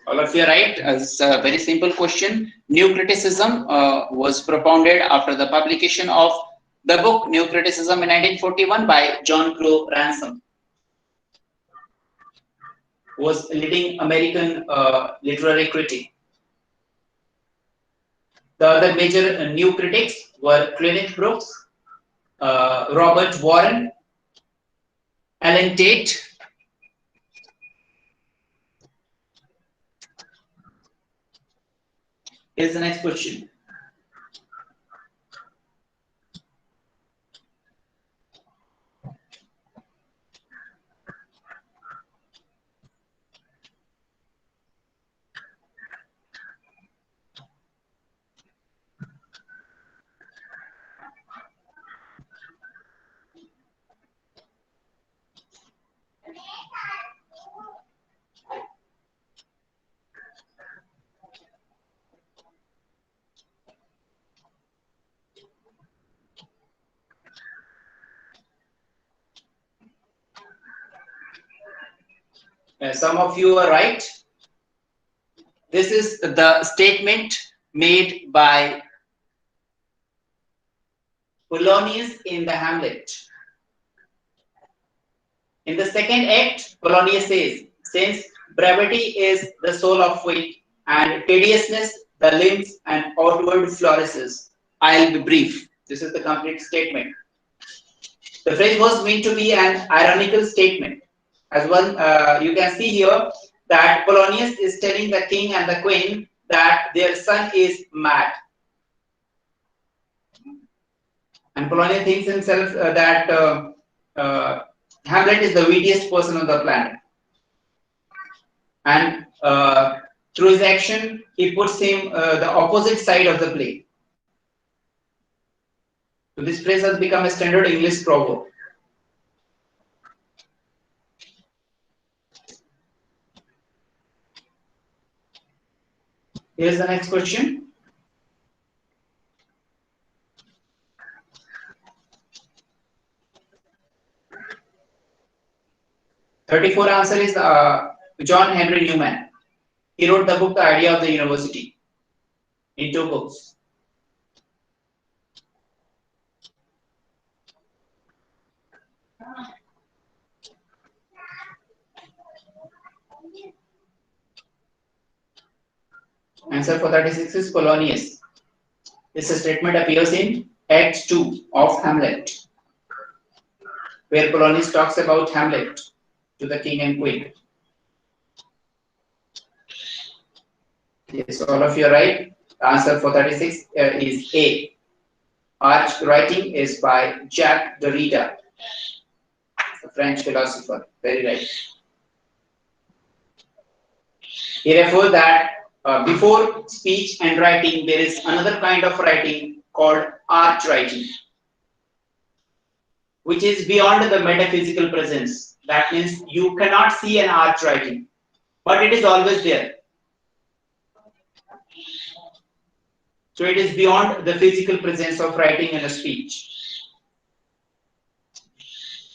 All of you are right. It's a very simple question. New criticism was propounded after the publication of the book New Criticism in 1941 by John Crowe Ransom, who was a leading American literary critic. The other major new critics were Clement Brooks, Robert Warren, Alan Tate, Here's the next question. Some of you are right. This is the statement made by Polonius in the Hamlet. In the second act, Polonius says, since brevity is the soul of wit and tediousness the limbs and outward flourishes, I'll be brief. This is the complete statement. The phrase was meant to be an ironical statement. As one, you can see here that Polonius is telling the king and the queen that their son is mad. And Polonius thinks himself that Hamlet is the wittiest person on the planet. And through his action, he puts him the opposite side of the play. So this phrase has become a standard English proverb. Here's the next question. '34 answer is John Henry Newman. He wrote the book The Idea of the University in 2 books. Answer for 36 is Polonius. This statement appears in Act 2 of Hamlet, where Polonius talks about Hamlet to the king and queen. Yes, all of you are right. The answer for 36 is A. Arch writing is by Jacques Derrida, a French philosopher. Very right. He refers that before speech and writing, there is another kind of writing called arch writing, which is beyond the metaphysical presence. That means you cannot see an arch writing, but it is always there. So it is beyond the physical presence of writing in a speech.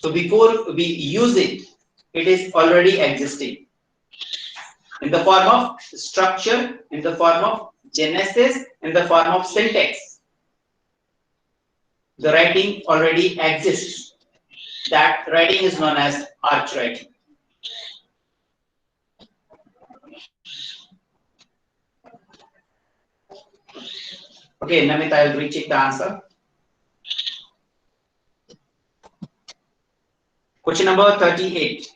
So before we use it, it is already existing. in the form of structure, in the form of genesis, in the form of syntax. The writing already exists. That writing is known as arch writing. Okay, Namit, I will recheck the answer. Question number 38.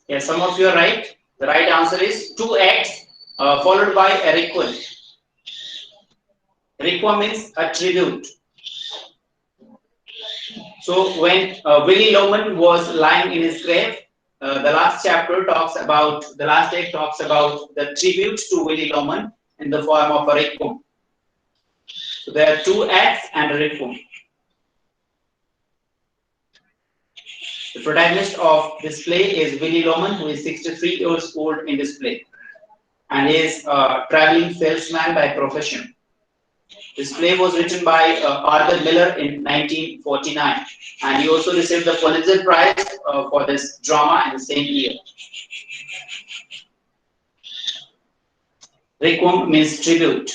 Yes, some of you are right. The right answer is 2x followed by a requiem. Requiem means a tribute. So when Willy Loman was lying in his grave, the last chapter talks about, the last day talks about the tribute to Willy Loman in the form of a requiem. So there are 2 acts and a requiem. The protagonist of this play is Willy Loman, who is 63 years old in this play, and is a traveling salesman by profession. This play was written by Arthur Miller in 1949, and he also received the Pulitzer Prize for this drama in the same year. Requiem means tribute.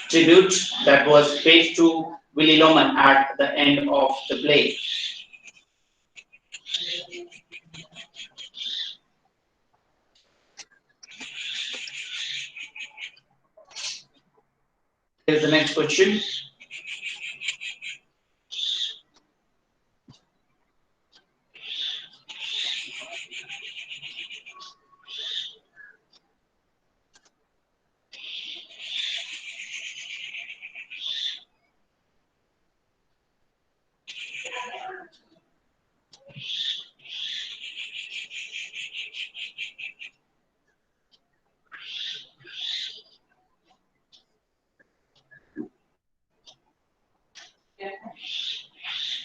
Tribute that was paid to Willy Loman at the end of the play. Here's the next question.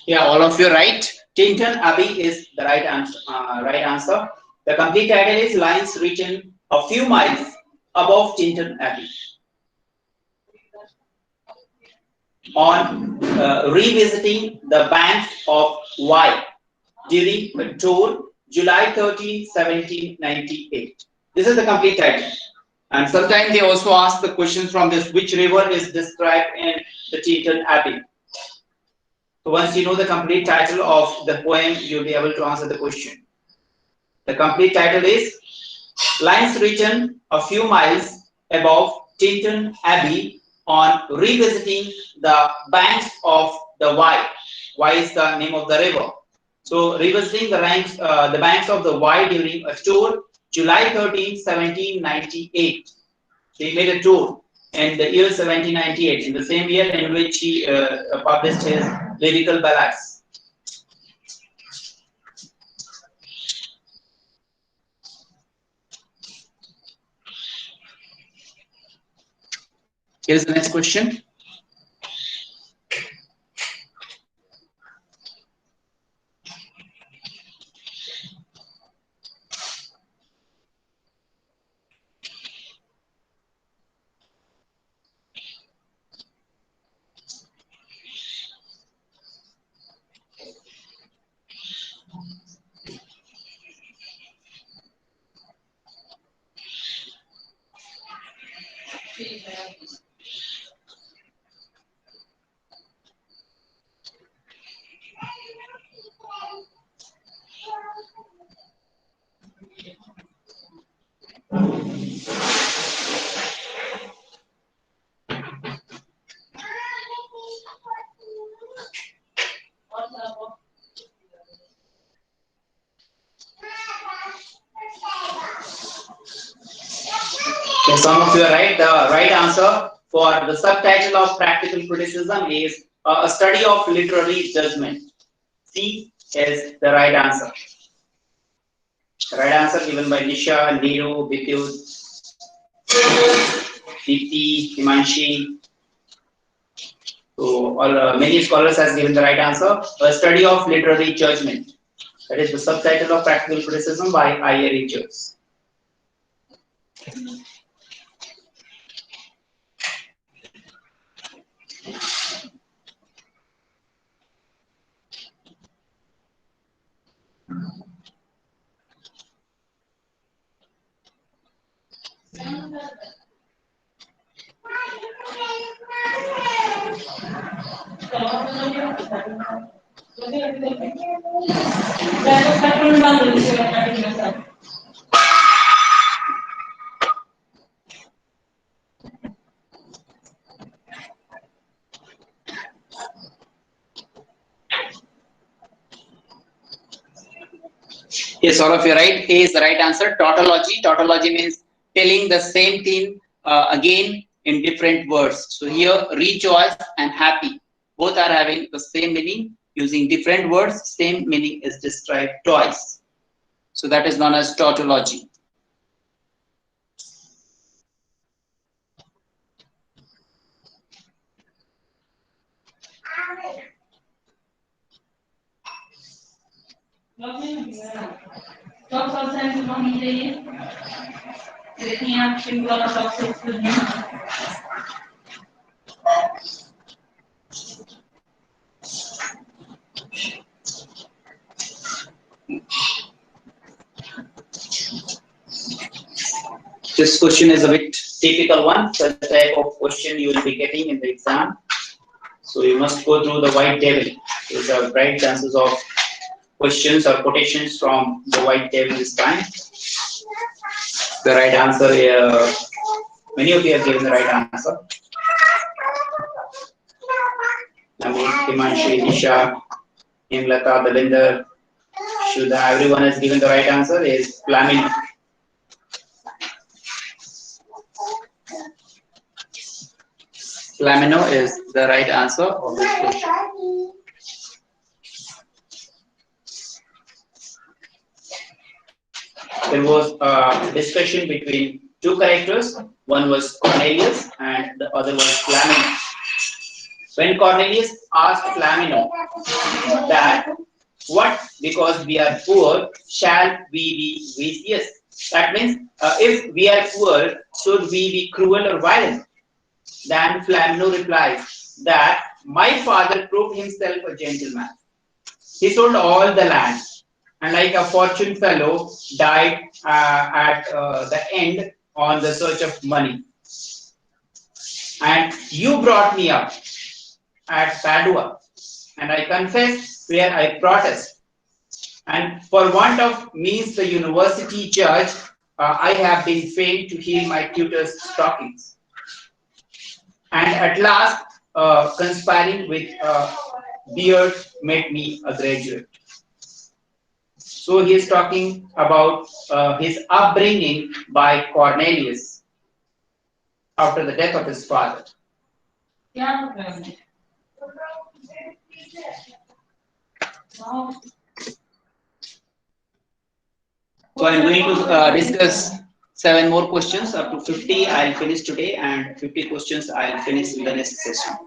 Yeah, all of you are right. Tintern Abbey is the right answer. The complete title is Lines Written a Few Miles Above Tintern Abbey. On revisiting the banks of Wye during a tour, July 13, 1798. This is the complete title. And sometimes they also ask the questions from this, which river is described in the Tintern Abbey. So once you know the complete title of the poem, you'll be able to answer the question. The complete title is Lines Written a Few Miles Above Tintern Abbey on Revisiting the Banks of the Wye. Wye is the name of the river. So revisiting the banks of the Wye during a tour, July 13, 1798. So he made a tour in the year 1798, in the same year in which he published his lyrical ballads. Here's the next question. Yes, some of you are right. The right answer for the subtitle of practical criticism is a study of literary judgment. C is the right answer. The right answer given by Nisha, Neeru, Vidyut, Deepti, Himanshi. So, many scholars has given the right answer. A study of literary judgment. That is the subtitle of practical criticism by I.A. Richards. Yes, all of you are right. A is the right answer. Tautology. Tautology means telling the same thing again in different words. So here, rejoice and happy both are having the same meaning using different words. Same meaning is described twice. So that is known as tautology. This question is a bit typical one, such type of question you will be getting in the exam. So you must go through the white table. There are bright chances of questions or quotations from the white table this time. The right answer, many of you have given the right answer. Namit, Himanshi, Nisha, Himlata, Dalinder, Shudha, everyone has given the right answer is Flamino. Flamino is the right answer of this question. There was a discussion between two characters. One was Cornelius and the other was Flamino. When Cornelius asked Flamino that, what, because we are poor, shall we be vicious? That means, if we are poor, should we be cruel or violent? Then Flamino replies that my father proved himself a gentleman. He sold all the land, and like a fortune fellow, died at the end on the search of money. And you brought me up at Padua, and I confess where I protest. And for want of means, the university judge, I have been fain to heal my tutor's stockings. And at last, conspiring with Beard made me a graduate. So he is talking about his upbringing by Cornelius after the death of his father. So I'm going to discuss 7 more questions up to 50. I'll finish today, and 50 questions I'll finish in the next session.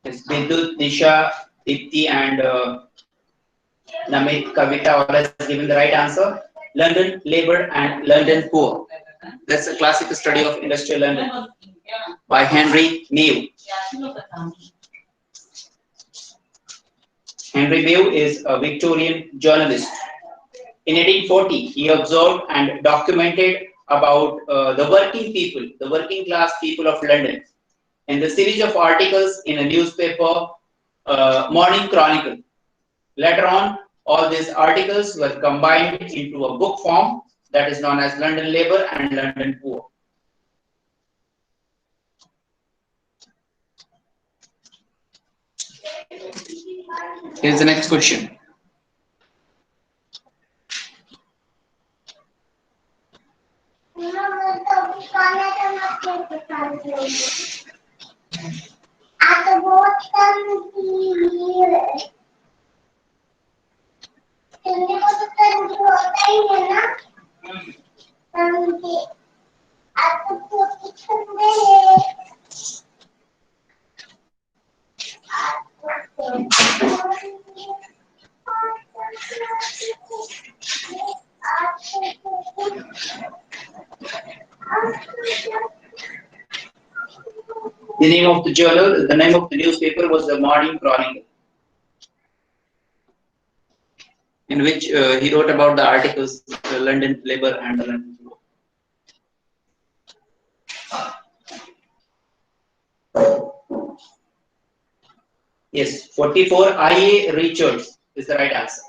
Yes, Vidyut, Nisha, Deepti, and Namit, Kavita all has given the right answer. London labor and London poor. That's a classic study of industrial London by Henry Mew. Henry Mew is a Victorian journalist. In 1840, he observed and documented about the working people, the working class people of London in the series of articles in a newspaper, Morning Chronicle. Later on, all these articles were combined into a book form that is known as London Labour and London Poor. Here's the next question. The name of the journal, the name of the newspaper was the Morning Chronicle, in which he wrote about the articles, the London Labour and the London Poor. Yes, 44, I.A. Richards is the right answer.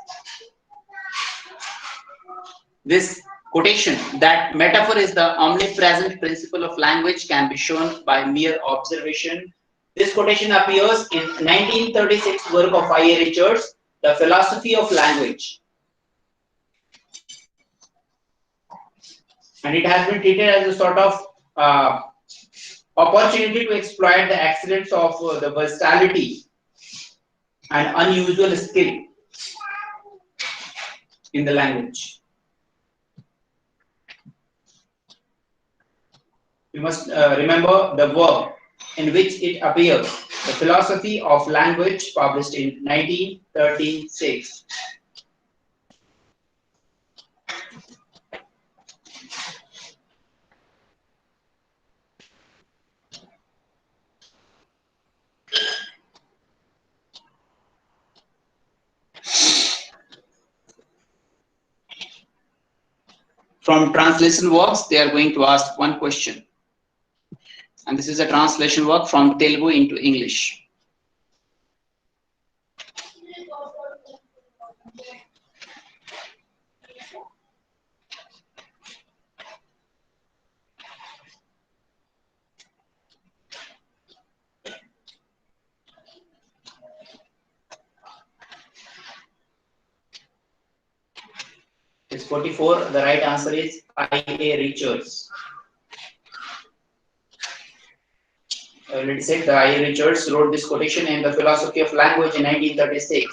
This quotation, that metaphor is the omnipresent principle of language, can be shown by mere observation. This quotation appears in 1936 work of I.A. Richards, The Philosophy of Language. And it has been treated as a sort of opportunity to exploit the excellence of the versatility and unusual skill in the language. You must remember the work in which it appears, The Philosophy of Language, published in 1936. From translation works, they are going to ask one question. And this is a translation work from Telugu into English. It's 44. The right answer is I.A. Richards. I already said the I.A. Richards wrote this quotation in The Philosophy of Language in 1936.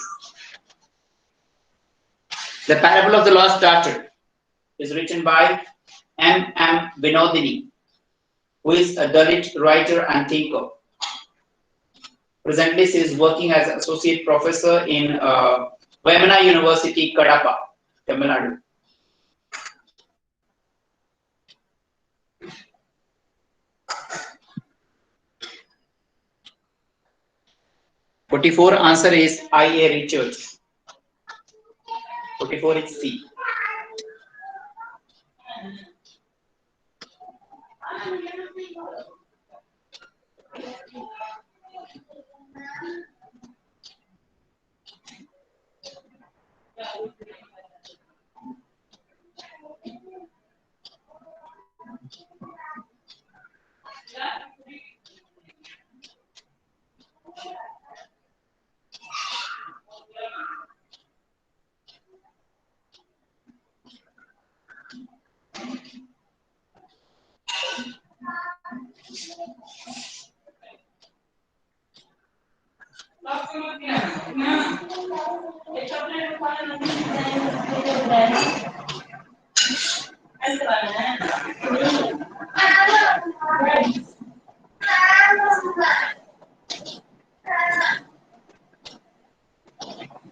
The Parable of the Lost Daughter is written by M.M. Vinodini, who is a Dalit writer and thinker. Presently, she is working as associate professor in Vemana University, Kadapa, Tamil Nadu. Forty-four answer is I.A. Richards. 44 is C.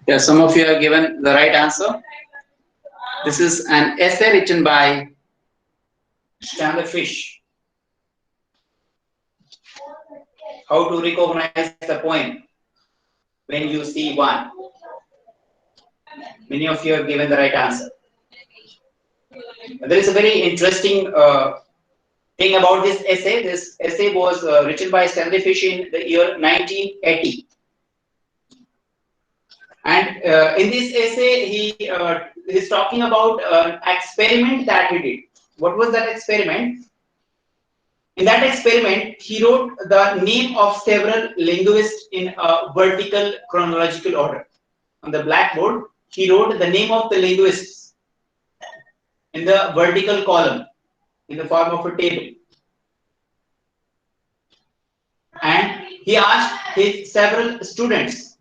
Yeah, some of you have given the right answer. This is an essay written by Stanley Fish. How to recognize the poem when you see one. Many of you have given the right answer. There is a very interesting Thing about this essay was written by Stanley Fish in the year 1980. And in this essay, he's talking about an experiment that he did. What was that experiment? In that experiment, he wrote the name of several linguists in a vertical chronological order. On the blackboard, he wrote the name of the linguists in the vertical column in the form of a table. And he asked his several students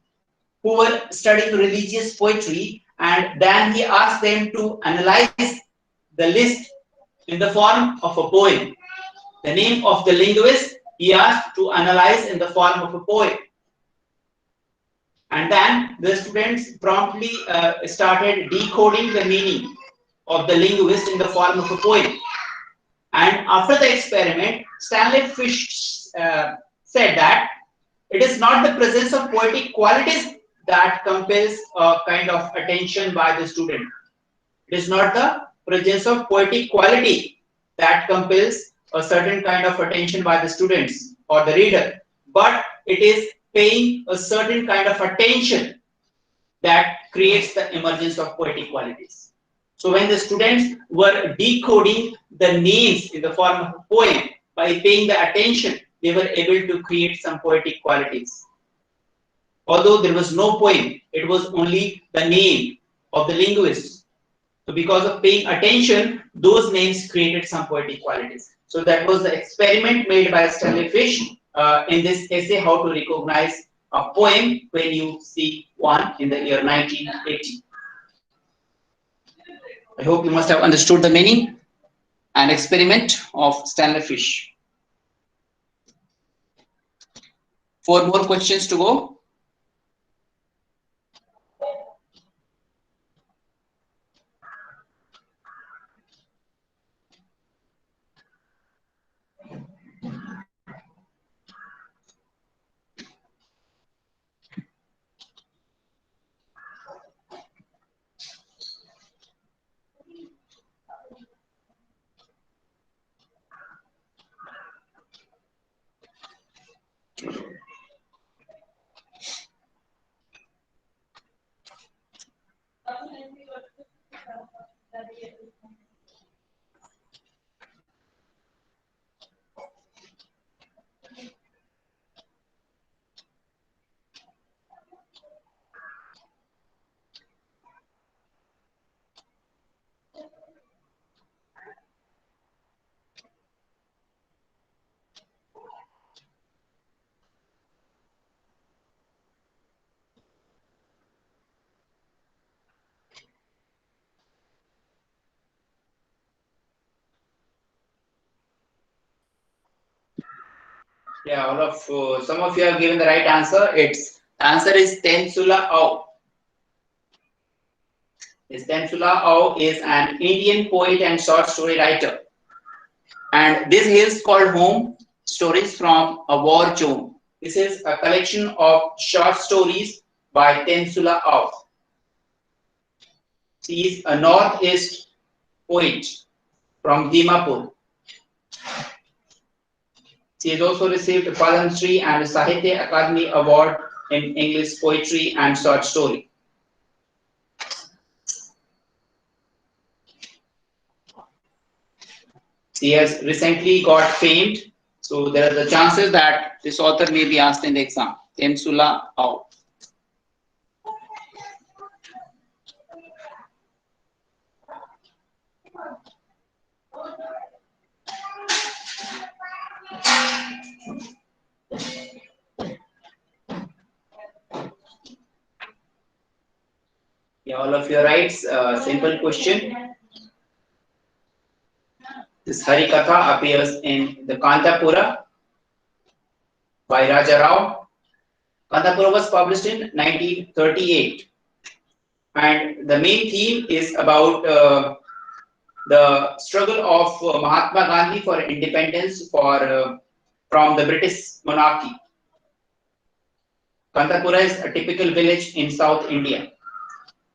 who were studying religious poetry, and then he asked them to analyze the list in the form of a poem. The name of the linguist he asked to analyze in the form of a poem. And then the students promptly started decoding the meaning of the linguist in the form of a poem. And after the experiment, Stanley Fish said that it is not the presence of poetic qualities that compels a kind of attention by the student. It is not the presence of poetic quality that compels a certain kind of attention by the students or the reader, but it is paying a certain kind of attention that creates the emergence of poetic qualities. So when the students were decoding the names in the form of a poem, by paying the attention, they were able to create some poetic qualities. Although there was no poem, it was only the name of the linguist. So because of paying attention, those names created some poetic qualities. So that was the experiment made by Stanley Fish in this essay, How to Recognize a Poem When You See One, in the year 1980. I hope you must have understood the meaning and experiment of Stanley Fish. 4 more questions to go. Yeah, all of some of you have given the right answer. The answer is Tensula Au. This Tensula Au is an Indian poet and short story writer, and this is called Home Stories from a War Zone. This is a collection of short stories by Tensula Au. She is a northeast poet from Dimapur. She has also received a Padma Shri and a Sahitya Akademi Award in English poetry and short story. She has recently got famed, so there are the chances that this author may be asked in the exam. Tensula Au. Yeah, all of your rights. Simple question. This Harikatha appears in the Kantapura by Raja Rao. Kantapura was published in 1938, and the main theme is about the struggle of Mahatma Gandhi for independence from the British monarchy. Kantapura is a typical village in South India.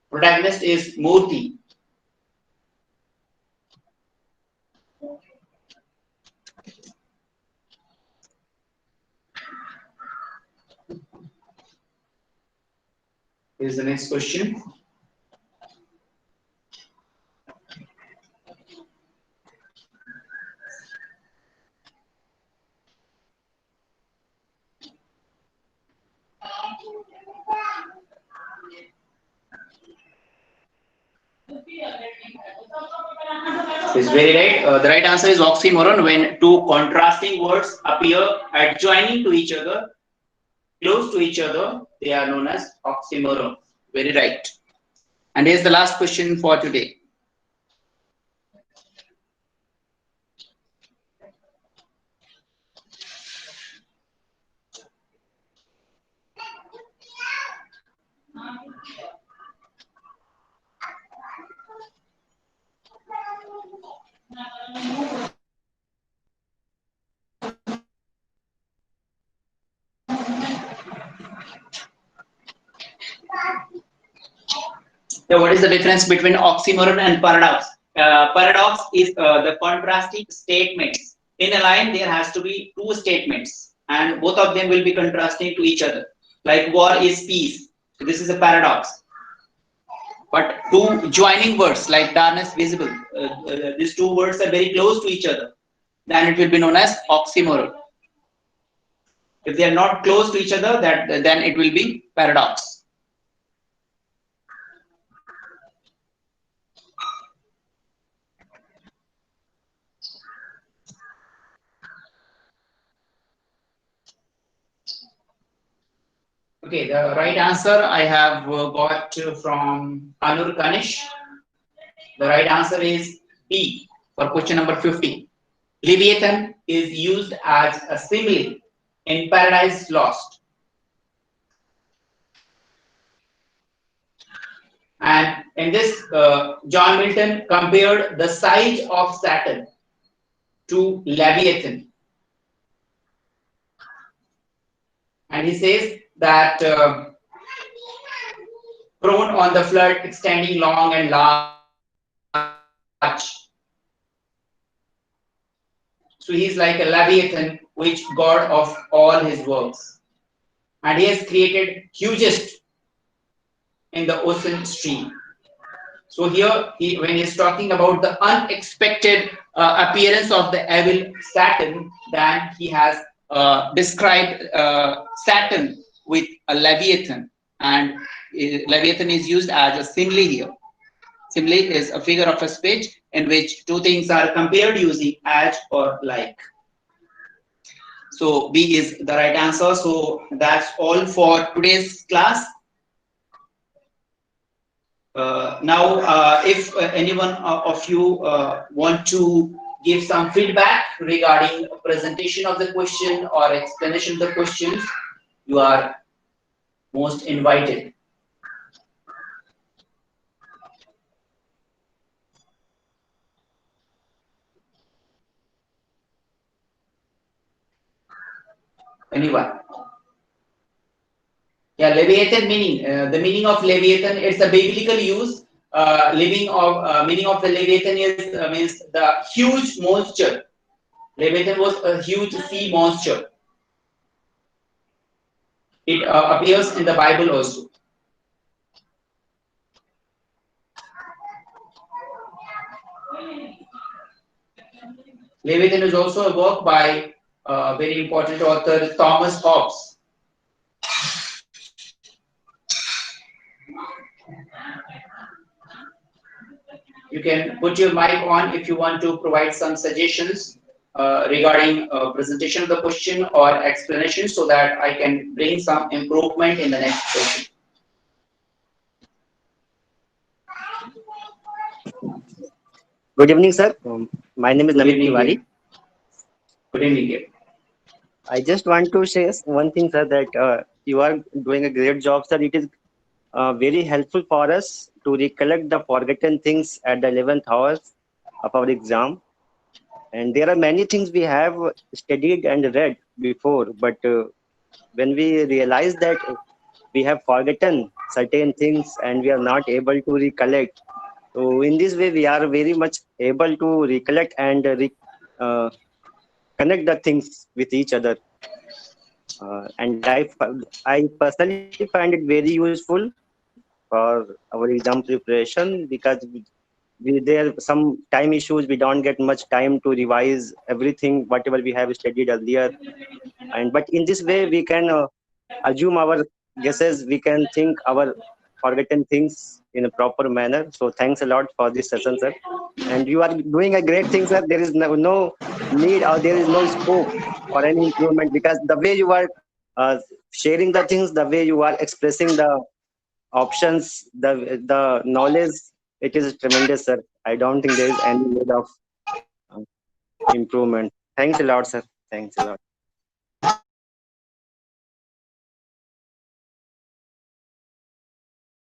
Protagonist is Murthy. Here's the next question. It's very right. The right answer is oxymoron. When two contrasting words appear adjoining to each other, close to each other, they are known as oxymoron. Very right. And here's the last question for today. So what is the difference between oxymoron and paradox? Paradox is the contrasting statements. In a line, there has to be two statements, and both of them will be contrasting to each other. Like war is peace. This is a paradox. But two joining words like darkness, visible, these two words are very close to each other. Then it will be known as oxymoron. If they are not close to each other, then it will be paradox. Okay, the right answer I have got from Anur Kanish. The right answer is B for question number 50. Leviathan is used as a simile in Paradise Lost. And in this, John Milton compared the size of Saturn to Leviathan. And he says that prone on the flood, extending long and large. So he is like a Leviathan, which God of all his works. And he has created hugest in the ocean stream. So here, when he is talking about the unexpected appearance of the evil Saturn, then he has described Saturn with a Leviathan, and Leviathan is used as a simile here. Simile is a figure of a speech in which two things are compared using as or like. So B is the right answer. So that's all for today's class. Now, if anyone of you want to give some feedback regarding presentation of the question or explanation of the questions, you are most invited. Anyone? Yeah, Leviathan meaning. The meaning of Leviathan, it's a biblical use. Meaning of the Leviathan is means the huge monster. Leviathan was a huge sea monster. It appears in the Bible also. Leviathan is also a work by very important author Thomas Hobbes. You can put your mic on if you want to provide some suggestions regarding presentation of the question or explanation, so that I can bring some improvement in the next question. Good evening, sir. My name is Namit Tiwari. Good evening. I just want to say one thing, sir, that you are doing a great job, sir. It is very helpful for us to recollect the forgotten things at the 11th hour of our exam. And there are many things we have studied and read before, but when we realize that we have forgotten certain things and we are not able to recollect, so in this way we are very much able to recollect and connect the things with each other. And I personally find it very useful for our exam preparation, because there some time issues. We don't get much time to revise everything, whatever we have studied earlier. But in this way, we can assume our guesses. We can think our forgotten things in a proper manner. So thanks a lot for this session, sir. And you are doing a great thing, sir. There is no need, or there is no scope for any improvement, because the way you are sharing the things, the way you are expressing the options, the knowledge, it is tremendous, sir. I don't think there is any need of uh, improvement. Thanks a lot, sir. Thanks a lot.